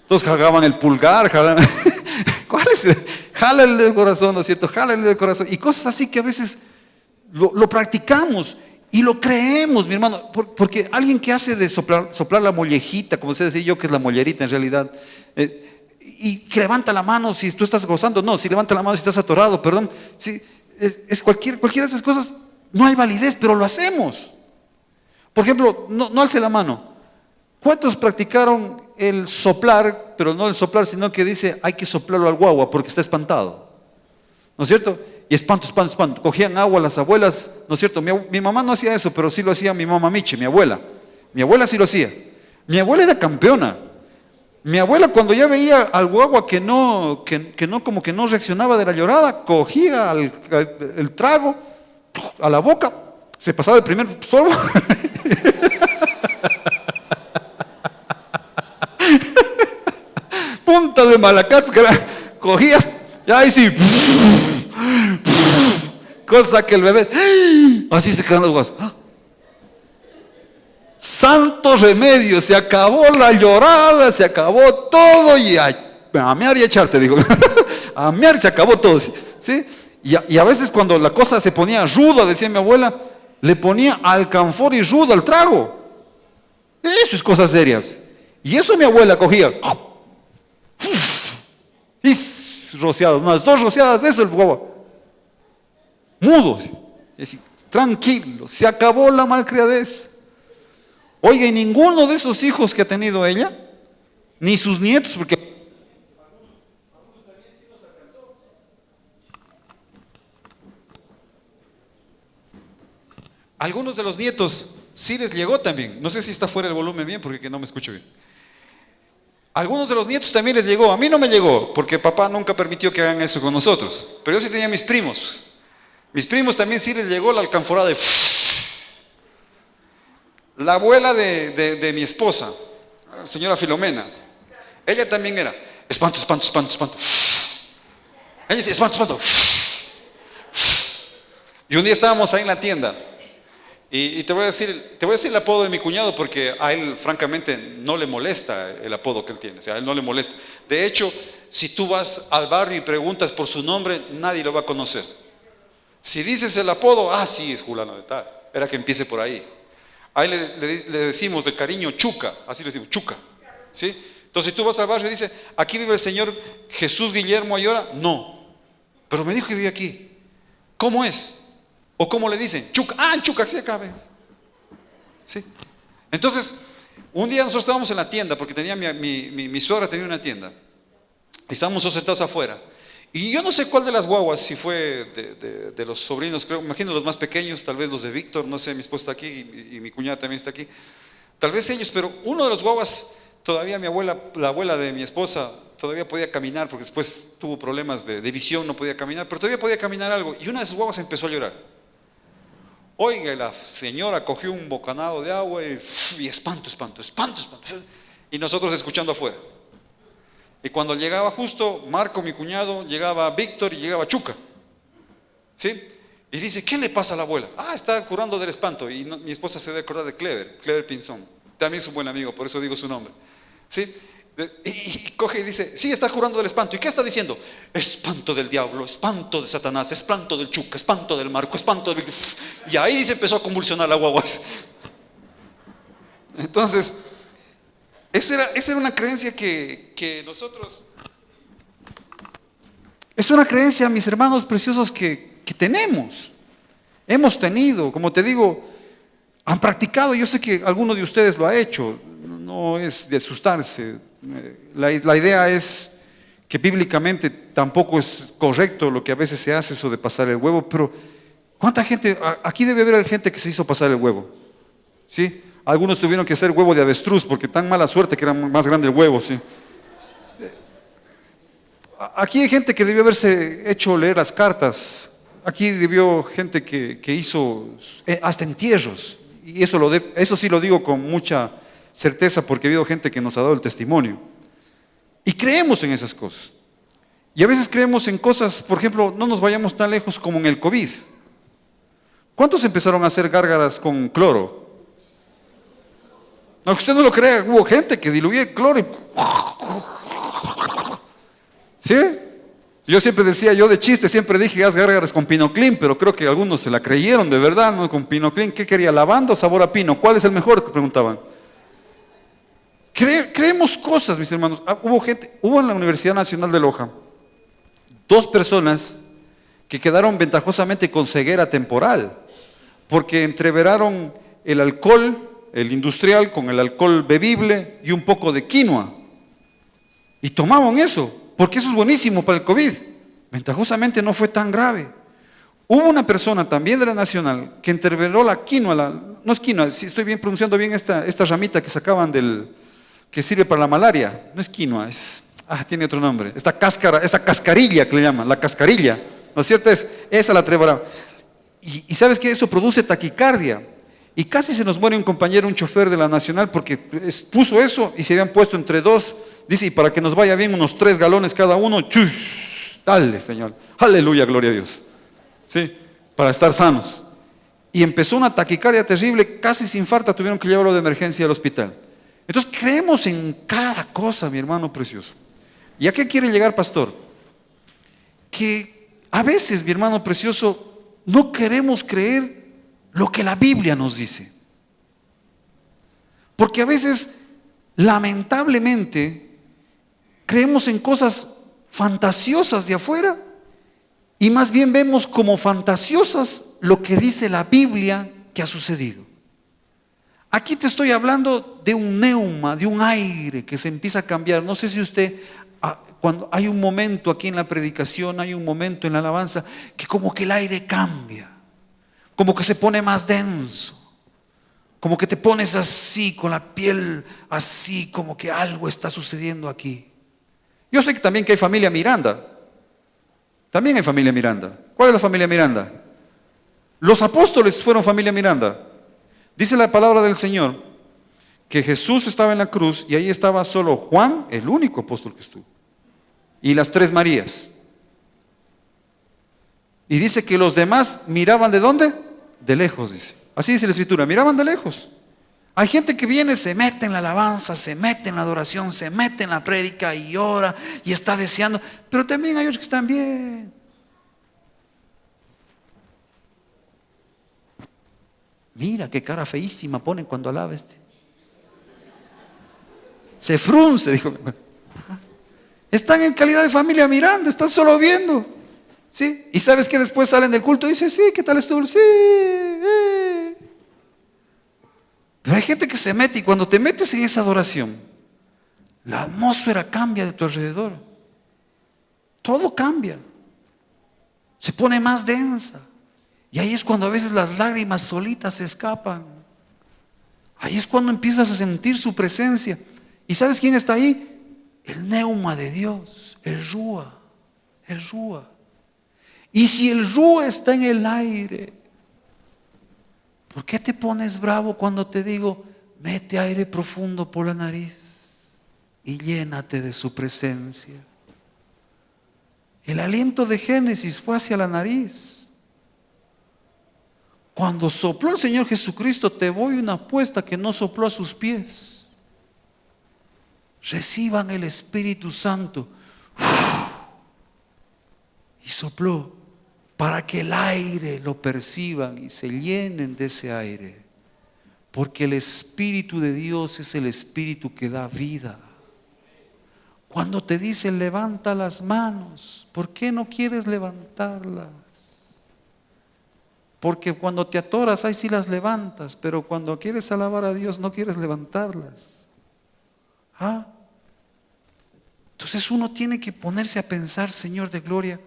Entonces jalaban el pulgar, ¿cuál es? Jala el dedo del corazón, ¿no es cierto? Jala el dedo del corazón, y cosas así que a veces lo practicamos y lo creemos, mi hermano, porque alguien que hace de soplar la mollejita, como se decía yo, que es la mollerita en realidad, y que levanta la mano si tú estás gozando, no, si levanta la mano si estás atorado, perdón, si, es cualquiera de esas cosas, no hay validez, pero lo hacemos. Por ejemplo, no alce la mano. ¿Cuántos practicaron el soplar, pero no el soplar, sino que dice hay que soplarlo al guagua porque está espantado? ¿No es cierto? Y espanto. Cogían agua las abuelas, ¿no es cierto? Mi mamá no hacía eso, pero sí lo hacía mi mamá Miche, mi abuela. Mi abuela sí lo hacía. Mi abuela era campeona. Mi abuela cuando ya veía al guagua que no como que no reaccionaba de la llorada, cogía el trago a la boca, se pasaba el primer sorbo. Punta de Malacats, cogía, ya ahí sí. Cosa que el bebé, así se quedan los guasos. Santo remedio, se acabó la llorada, se acabó todo y a mear y a echarte, digo. A mear se acabó todo, ¿sí? Y a veces cuando la cosa se ponía ruda, decía mi abuela, le ponía alcanfor y ruda al trago. Eso es cosas serias. Y eso mi abuela cogía. Y rociadas, unas 2 rociadas de eso el guagua. Mudo, es decir, tranquilo, se acabó la malcriadez. Oiga, y ninguno de esos hijos que ha tenido ella, ni sus nietos, porque algunos de los nietos sí les llegó también. No sé si está fuera el volumen bien, porque no me escucho bien. Algunos de los nietos también les llegó. A mí no me llegó, porque papá nunca permitió que hagan eso con nosotros. Pero yo sí tenía mis primos. Mis primos también sí les llegó la alcanforada de... La abuela de mi esposa, señora Filomena, ella también era espanto. Ella decía espanto. Y un día estábamos ahí en la tienda y te voy a decir el apodo de mi cuñado porque a él francamente no le molesta el apodo que él tiene, o sea, a él no le molesta. De hecho, si tú vas al barrio y preguntas por su nombre, nadie lo va a conocer. Si dices el apodo, sí, es fulano de tal, era que empiece por ahí. Ahí le decimos de cariño Chuca, así le decimos, Chuca, ¿sí? Entonces si tú vas al barrio y dices, aquí vive el señor Jesús Guillermo Ayora, no, pero me dijo que vive aquí. ¿Cómo es? ¿O cómo le dicen? Chuca, Chuca, sí, acá ves. ¿Sí? Entonces, un día nosotros estábamos en la tienda, porque tenía mi suegra tenía una tienda, y estábamos todos sentados afuera. Y yo no sé cuál de las guaguas, si fue de los sobrinos, creo, imagino los más pequeños, tal vez los de Víctor, no sé, mi esposa está aquí y mi cuñada también está aquí. Tal vez ellos, pero uno de los guaguas, todavía mi abuela, la abuela de mi esposa, todavía podía caminar, porque después tuvo problemas de visión, no podía caminar, pero todavía podía caminar algo. Y una de sus guaguas empezó a llorar. Oiga, y la señora cogió un bocanado de agua y espanto. Y nosotros escuchando afuera. Y cuando llegaba justo Marco, mi cuñado, llegaba Víctor y llegaba Chuca. ¿Sí? Y dice, ¿qué le pasa a la abuela? Está curando del espanto. Y mi esposa se debe acordar de Clever Pinzón. También es un buen amigo, por eso digo su nombre. ¿Sí? Y coge y dice, sí, está curando del espanto. ¿Y qué está diciendo? Espanto del diablo, espanto de Satanás, espanto del Chuca, espanto del Marco, espanto del... Y ahí se empezó a convulsionar la guagua. Entonces, esa era una creencia que nosotros... Es una creencia, mis hermanos preciosos, que tenemos. Hemos tenido, como te digo, han practicado. Yo sé que alguno de ustedes lo ha hecho. No es de asustarse. La idea es que bíblicamente tampoco es correcto lo que a veces se hace, eso de pasar el huevo, pero ¿cuánta gente? Aquí debe haber gente que se hizo pasar el huevo, ¿sí? Algunos tuvieron que hacer huevo de avestruz porque tan mala suerte que era más grande el huevo, ¿sí? Aquí hay gente que debió haberse hecho leer las cartas. Aquí debió gente que hizo hasta entierros, y eso sí lo digo con mucha certeza porque ha habido gente que nos ha dado el testimonio. Y creemos en esas cosas. Y a veces creemos en cosas, por ejemplo, no nos vayamos tan lejos como en el COVID. ¿Cuántos empezaron a hacer gárgaras con cloro? Aunque usted no lo crea, hubo gente que diluía el cloro y... ¿Sí? Yo siempre decía, yo de chiste siempre dije, haz gárgaras con Pinoclin, pero creo que algunos se la creyeron de verdad, ¿no? Con Pinoclin, ¿qué quería? ¿Lavanda o sabor a pino? ¿Cuál es el mejor? Te preguntaban. Creemos cosas, mis hermanos. Hubo en la Universidad Nacional de Loja 2 personas que quedaron ventajosamente con ceguera temporal, porque entreveraron el alcohol, el industrial, con el alcohol bebible y un poco de quinoa. Y tomaban eso, porque eso es buenísimo para el COVID. Ventajosamente no fue tan grave. Hubo una persona también de la Nacional que entreveró la quinoa, no es quinoa, si estoy bien pronunciando bien esta ramita que sacaban que sirve para la malaria. No es quinoa, tiene otro nombre. Esta cascarilla que le llaman, la cascarilla, ¿no es cierto? Esa la trevoraba. Y sabes que eso produce taquicardia. Y casi se nos muere un compañero, un chofer de la Nacional, porque puso eso y se habían puesto entre 2. Dice, y para que nos vaya bien, unos 3 galones cada uno. Dale, Señor. Aleluya, gloria a Dios. Sí, para estar sanos. Y empezó una taquicardia terrible, casi se infarta, tuvieron que llevarlo de emergencia al hospital. Entonces creemos en cada cosa, mi hermano precioso. ¿Y a qué quiere llegar, pastor? Que a veces, mi hermano precioso, no queremos creer lo que la Biblia nos dice. Porque a veces, lamentablemente, creemos en cosas fantasiosas de afuera y más bien vemos como fantasiosas lo que dice la Biblia que ha sucedido. Aquí te estoy hablando de un neuma, de un aire que se empieza a cambiar. No sé si usted, cuando hay un momento aquí en la predicación, hay un momento en la alabanza, que como que el aire cambia, como que se pone más denso, como que te pones así, con la piel así, como que algo está sucediendo aquí. Yo sé que también que hay familia Miranda. También hay familia Miranda. ¿Cuál es la familia Miranda? Los apóstoles fueron familia Miranda. Dice la palabra del Señor que Jesús estaba en la cruz y ahí estaba solo Juan, el único apóstol que estuvo, y las 3 Marías. Y dice que los demás miraban ¿de dónde? De lejos, dice. Así dice la Escritura, miraban de lejos. Hay gente que viene, se mete en la alabanza, se mete en la adoración, se mete en la prédica y ora y está deseando, pero también hay otros que están bien. Mira qué cara feísima ponen cuando alaba Se frunce, dijo. Están en calidad de familia Miranda, están solo viendo. ¿Sí? Y sabes que después salen del culto y dicen, sí, ¿qué tal estuvo? Sí, Pero hay gente que se mete y cuando te metes en esa adoración, la atmósfera cambia de tu alrededor. Todo cambia. Se pone más densa. Y ahí es cuando a veces las lágrimas solitas se escapan. Ahí es cuando empiezas a sentir su presencia. ¿Y sabes quién está ahí? El neuma de Dios, el Rúa, el Rúa. Y si el Rúa está en el aire, ¿Por qué te pones bravo cuando te digo, mete aire profundo por la nariz y llénate de su presencia? El aliento de Génesis fue hacia la nariz. Cuando sopló el Señor Jesucristo, te voy una apuesta que no sopló a sus pies. Reciban el Espíritu Santo. Y sopló para que el aire lo perciban y se llenen de ese aire. Porque el Espíritu de Dios es el Espíritu que da vida. Cuando te dicen levanta las manos, ¿por qué no quieres levantarlas? Porque cuando te atoras, ahí sí las levantas, pero cuando quieres alabar a Dios no quieres levantarlas. Entonces uno tiene que ponerse a pensar, Señor de gloria,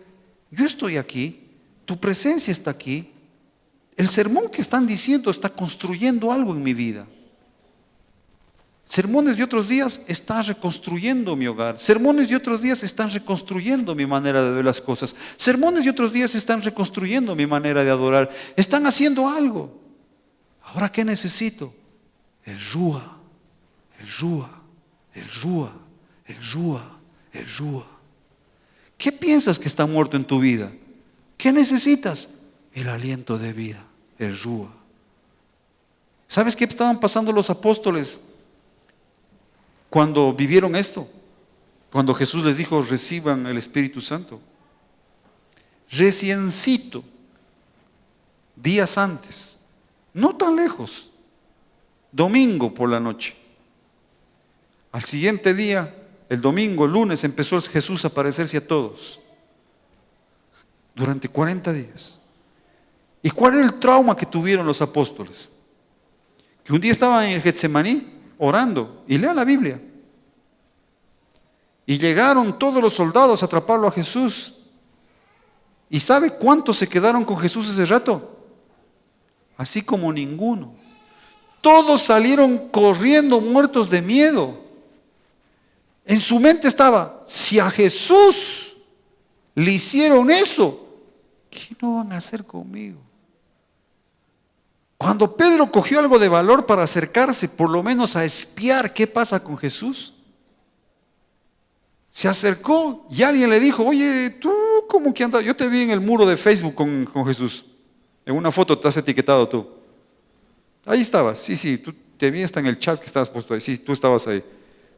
yo estoy aquí, tu presencia está aquí, el sermón que están diciendo está construyendo algo en mi vida. Sermones de otros días están reconstruyendo mi hogar. Sermones de otros días están reconstruyendo mi manera de ver las cosas. Sermones de otros días están reconstruyendo mi manera de adorar. Están haciendo algo. ¿Ahora qué necesito? El Rúa, el Rúa, el Rúa, el Rúa, el Rúa. ¿Qué piensas que está muerto en tu vida? ¿Qué necesitas? El aliento de vida, el Rúa. ¿Sabes qué estaban pasando los apóstoles cuando vivieron esto? Cuando Jesús les dijo, reciban el Espíritu Santo. Reciencito, días antes, no tan lejos, domingo por la noche. Al siguiente día, el domingo, el lunes, empezó Jesús a aparecerse a todos. Durante 40 días. ¿Y cuál era el trauma que tuvieron los apóstoles? Que un día estaban en el Getsemaní orando, y lean la Biblia. Y llegaron todos los soldados a atraparlo a Jesús. ¿Y sabe cuántos se quedaron con Jesús ese rato? Así como ninguno. Todos salieron corriendo muertos de miedo. En su mente estaba, si a Jesús le hicieron eso, ¿qué no van a hacer conmigo? Cuando Pedro cogió algo de valor para acercarse, por lo menos a espiar qué pasa con Jesús, se acercó y alguien le dijo, oye, ¿tú cómo que andas? Yo te vi en el muro de Facebook con Jesús. En una foto te has etiquetado tú. Ahí estabas, sí, tú te vi hasta en el chat que estabas puesto ahí, sí, tú estabas ahí.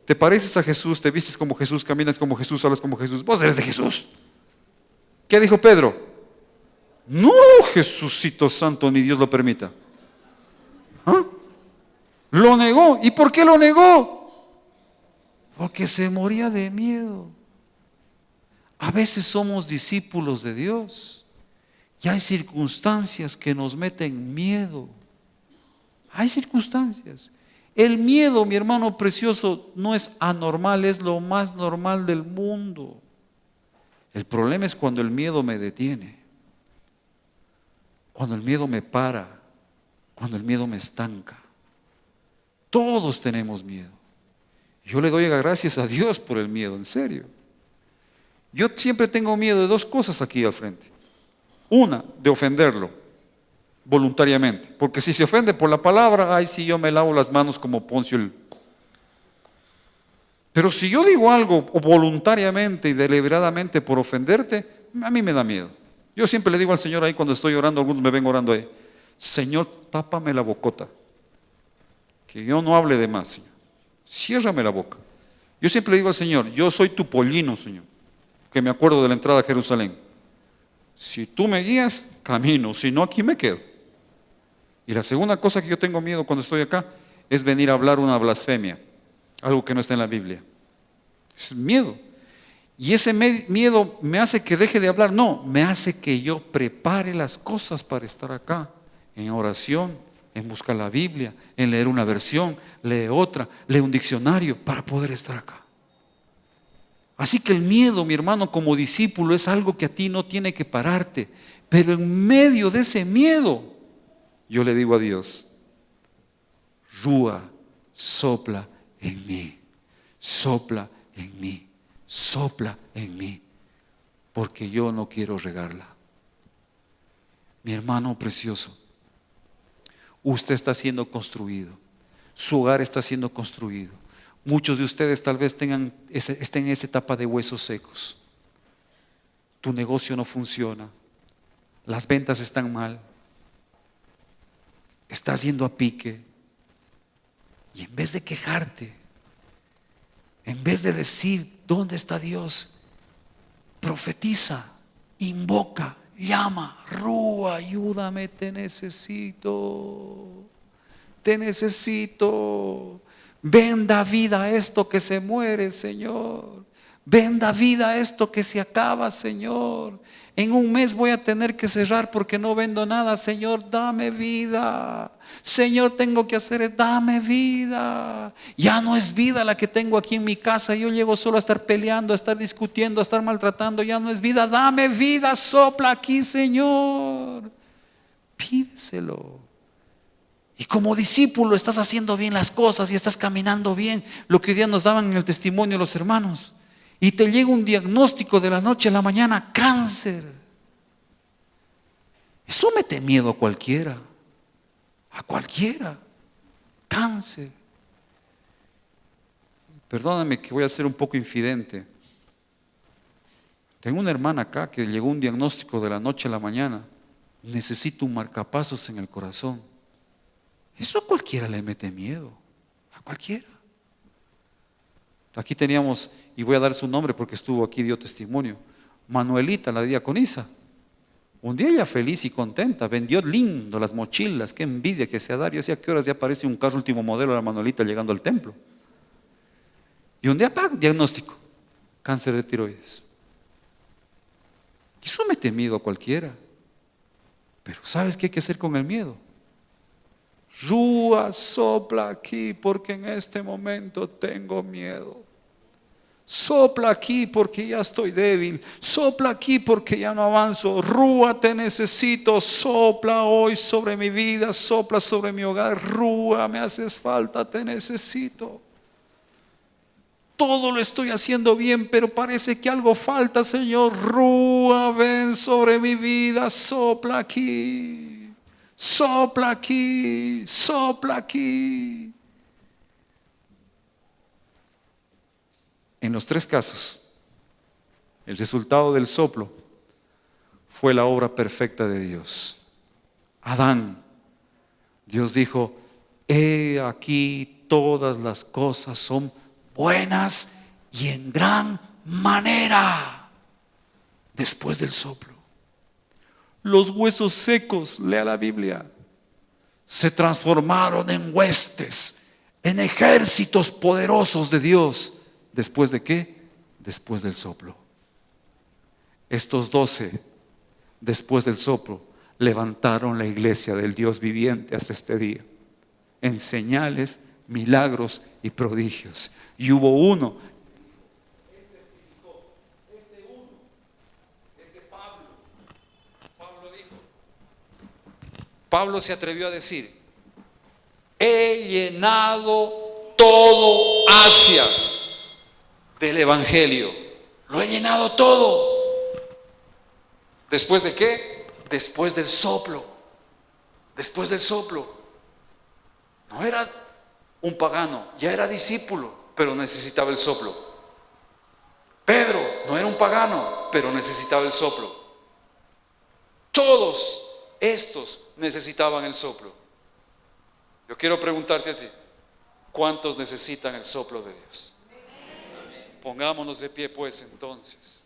¿Te pareces a Jesús? ¿Te vistes como Jesús? ¿Caminas como Jesús? ¿Hablas como Jesús? Vos eres de Jesús. ¿Qué dijo Pedro? No, Jesucito Santo, ni Dios lo permita. Lo negó. ¿Y por qué lo negó? Porque se moría de miedo. A veces somos discípulos de Dios y hay circunstancias que nos meten miedo. Hay circunstancias. El miedo, mi hermano precioso, no es anormal, es lo más normal del mundo. El problema es cuando el miedo me detiene, cuando el miedo me para, cuando el miedo me estanca. Todos tenemos miedo. Yo le doy gracias a Dios por el miedo, en serio. Yo siempre tengo miedo de dos cosas aquí al frente. Una, de ofenderlo voluntariamente, porque si se ofende por la palabra, ay, sí, yo me lavo las manos como Poncio. Pero si yo digo algo voluntariamente y deliberadamente por ofenderte, a mí me da miedo. Yo siempre le digo al Señor ahí cuando estoy orando, algunos me ven orando ahí, Señor, tápame la bocota, que yo no hable de más, Señor. Ciérrame la boca. Yo siempre le digo al Señor, yo soy tu pollino, Señor, que me acuerdo de la entrada a Jerusalén. Si tú me guías, camino, si no, aquí me quedo. Y la segunda cosa que yo tengo miedo cuando estoy acá es venir a hablar una blasfemia, algo que no está en la Biblia. Es miedo. Y ese miedo me hace que deje de hablar. No, me hace que yo prepare las cosas para estar acá, en oración, en buscar la Biblia, en leer una versión, leer otra, leer un diccionario para poder estar acá. Así que el miedo, mi hermano, como discípulo es algo que a ti no tiene que pararte. Pero en medio de ese miedo, yo le digo a Dios, Rúa, sopla en mí, sopla en mí, sopla en mí, porque yo no quiero regarla. Mi hermano precioso, usted está siendo construido. Su hogar está siendo construido. Muchos de ustedes tal vez estén en esa etapa de huesos secos. Tu negocio no funciona. Las ventas están mal. Estás yendo a pique. Y en vez de quejarte, en vez de decir, ¿dónde está Dios? Profetiza, invoca, llama, rúa, ayúdame, te necesito. Te necesito. Ven, da vida a esto que se muere, Señor. Ven, da vida a esto que se acaba, Señor. En un mes voy a tener que cerrar porque no vendo nada. Señor, dame vida. Señor, tengo que hacer, dame vida. Ya no es vida la que tengo aquí en mi casa. Yo llego solo a estar peleando, a estar discutiendo, a estar maltratando. Ya no es vida. Dame vida, sopla aquí, Señor. Pídeselo. Y como discípulo estás haciendo bien las cosas y estás caminando bien. Lo que hoy día nos daban en el testimonio los hermanos. Y te llega un diagnóstico de la noche a la mañana, cáncer. Eso mete miedo a cualquiera. A cualquiera. Cáncer. Perdóname que voy a ser un poco infidente. Tengo una hermana acá que llegó un diagnóstico de la noche a la mañana. Necesito un marcapasos en el corazón. Eso a cualquiera le mete miedo. A cualquiera. Aquí teníamos, y voy a dar su nombre porque estuvo aquí, dio testimonio, Manuelita, la diaconisa. Un día ella feliz y contenta, vendió lindo las mochilas, qué envidia que sea dar. Yo decía, ¿a qué horas ya aparece un carro último modelo de la Manuelita llegando al templo? Y un día, ¡pam!, diagnóstico, cáncer de tiroides. Y eso mete miedo a cualquiera. Pero ¿sabes qué hay que hacer con el miedo? Rúa, sopla aquí porque en este momento tengo miedo. Sopla aquí porque ya estoy débil. Sopla aquí porque ya no avanzo. Rúa, te necesito. Sopla hoy sobre mi vida. Sopla sobre mi hogar. Rúa, me haces falta, te necesito. Todo lo estoy haciendo bien, pero parece que algo falta, Señor. Rúa, ven sobre mi vida. Sopla aquí. Sopla aquí. Sopla aquí. En los tres casos, el resultado del soplo fue la obra perfecta de Dios. Adán, Dios dijo, he aquí todas las cosas son buenas y en gran manera. Después del soplo, los huesos secos, lea la Biblia, se transformaron en huestes, en ejércitos poderosos de Dios. ¿Después de qué? Después del soplo. Estos 12, después del soplo, levantaron la iglesia del Dios viviente hasta este día, en señales, milagros y prodigios. Y hubo uno, Pablo se atrevió a decir, he llenado todo Asia del Evangelio. Lo he llenado todo. ¿Después de qué? Después del soplo. Después del soplo. No era un pagano, ya era discípulo, pero necesitaba el soplo. Pedro no era un pagano, pero necesitaba el soplo. Todos estos necesitaban el soplo. Yo quiero preguntarte a ti, ¿cuántos necesitan el soplo de Dios? Pongámonos de pie pues entonces.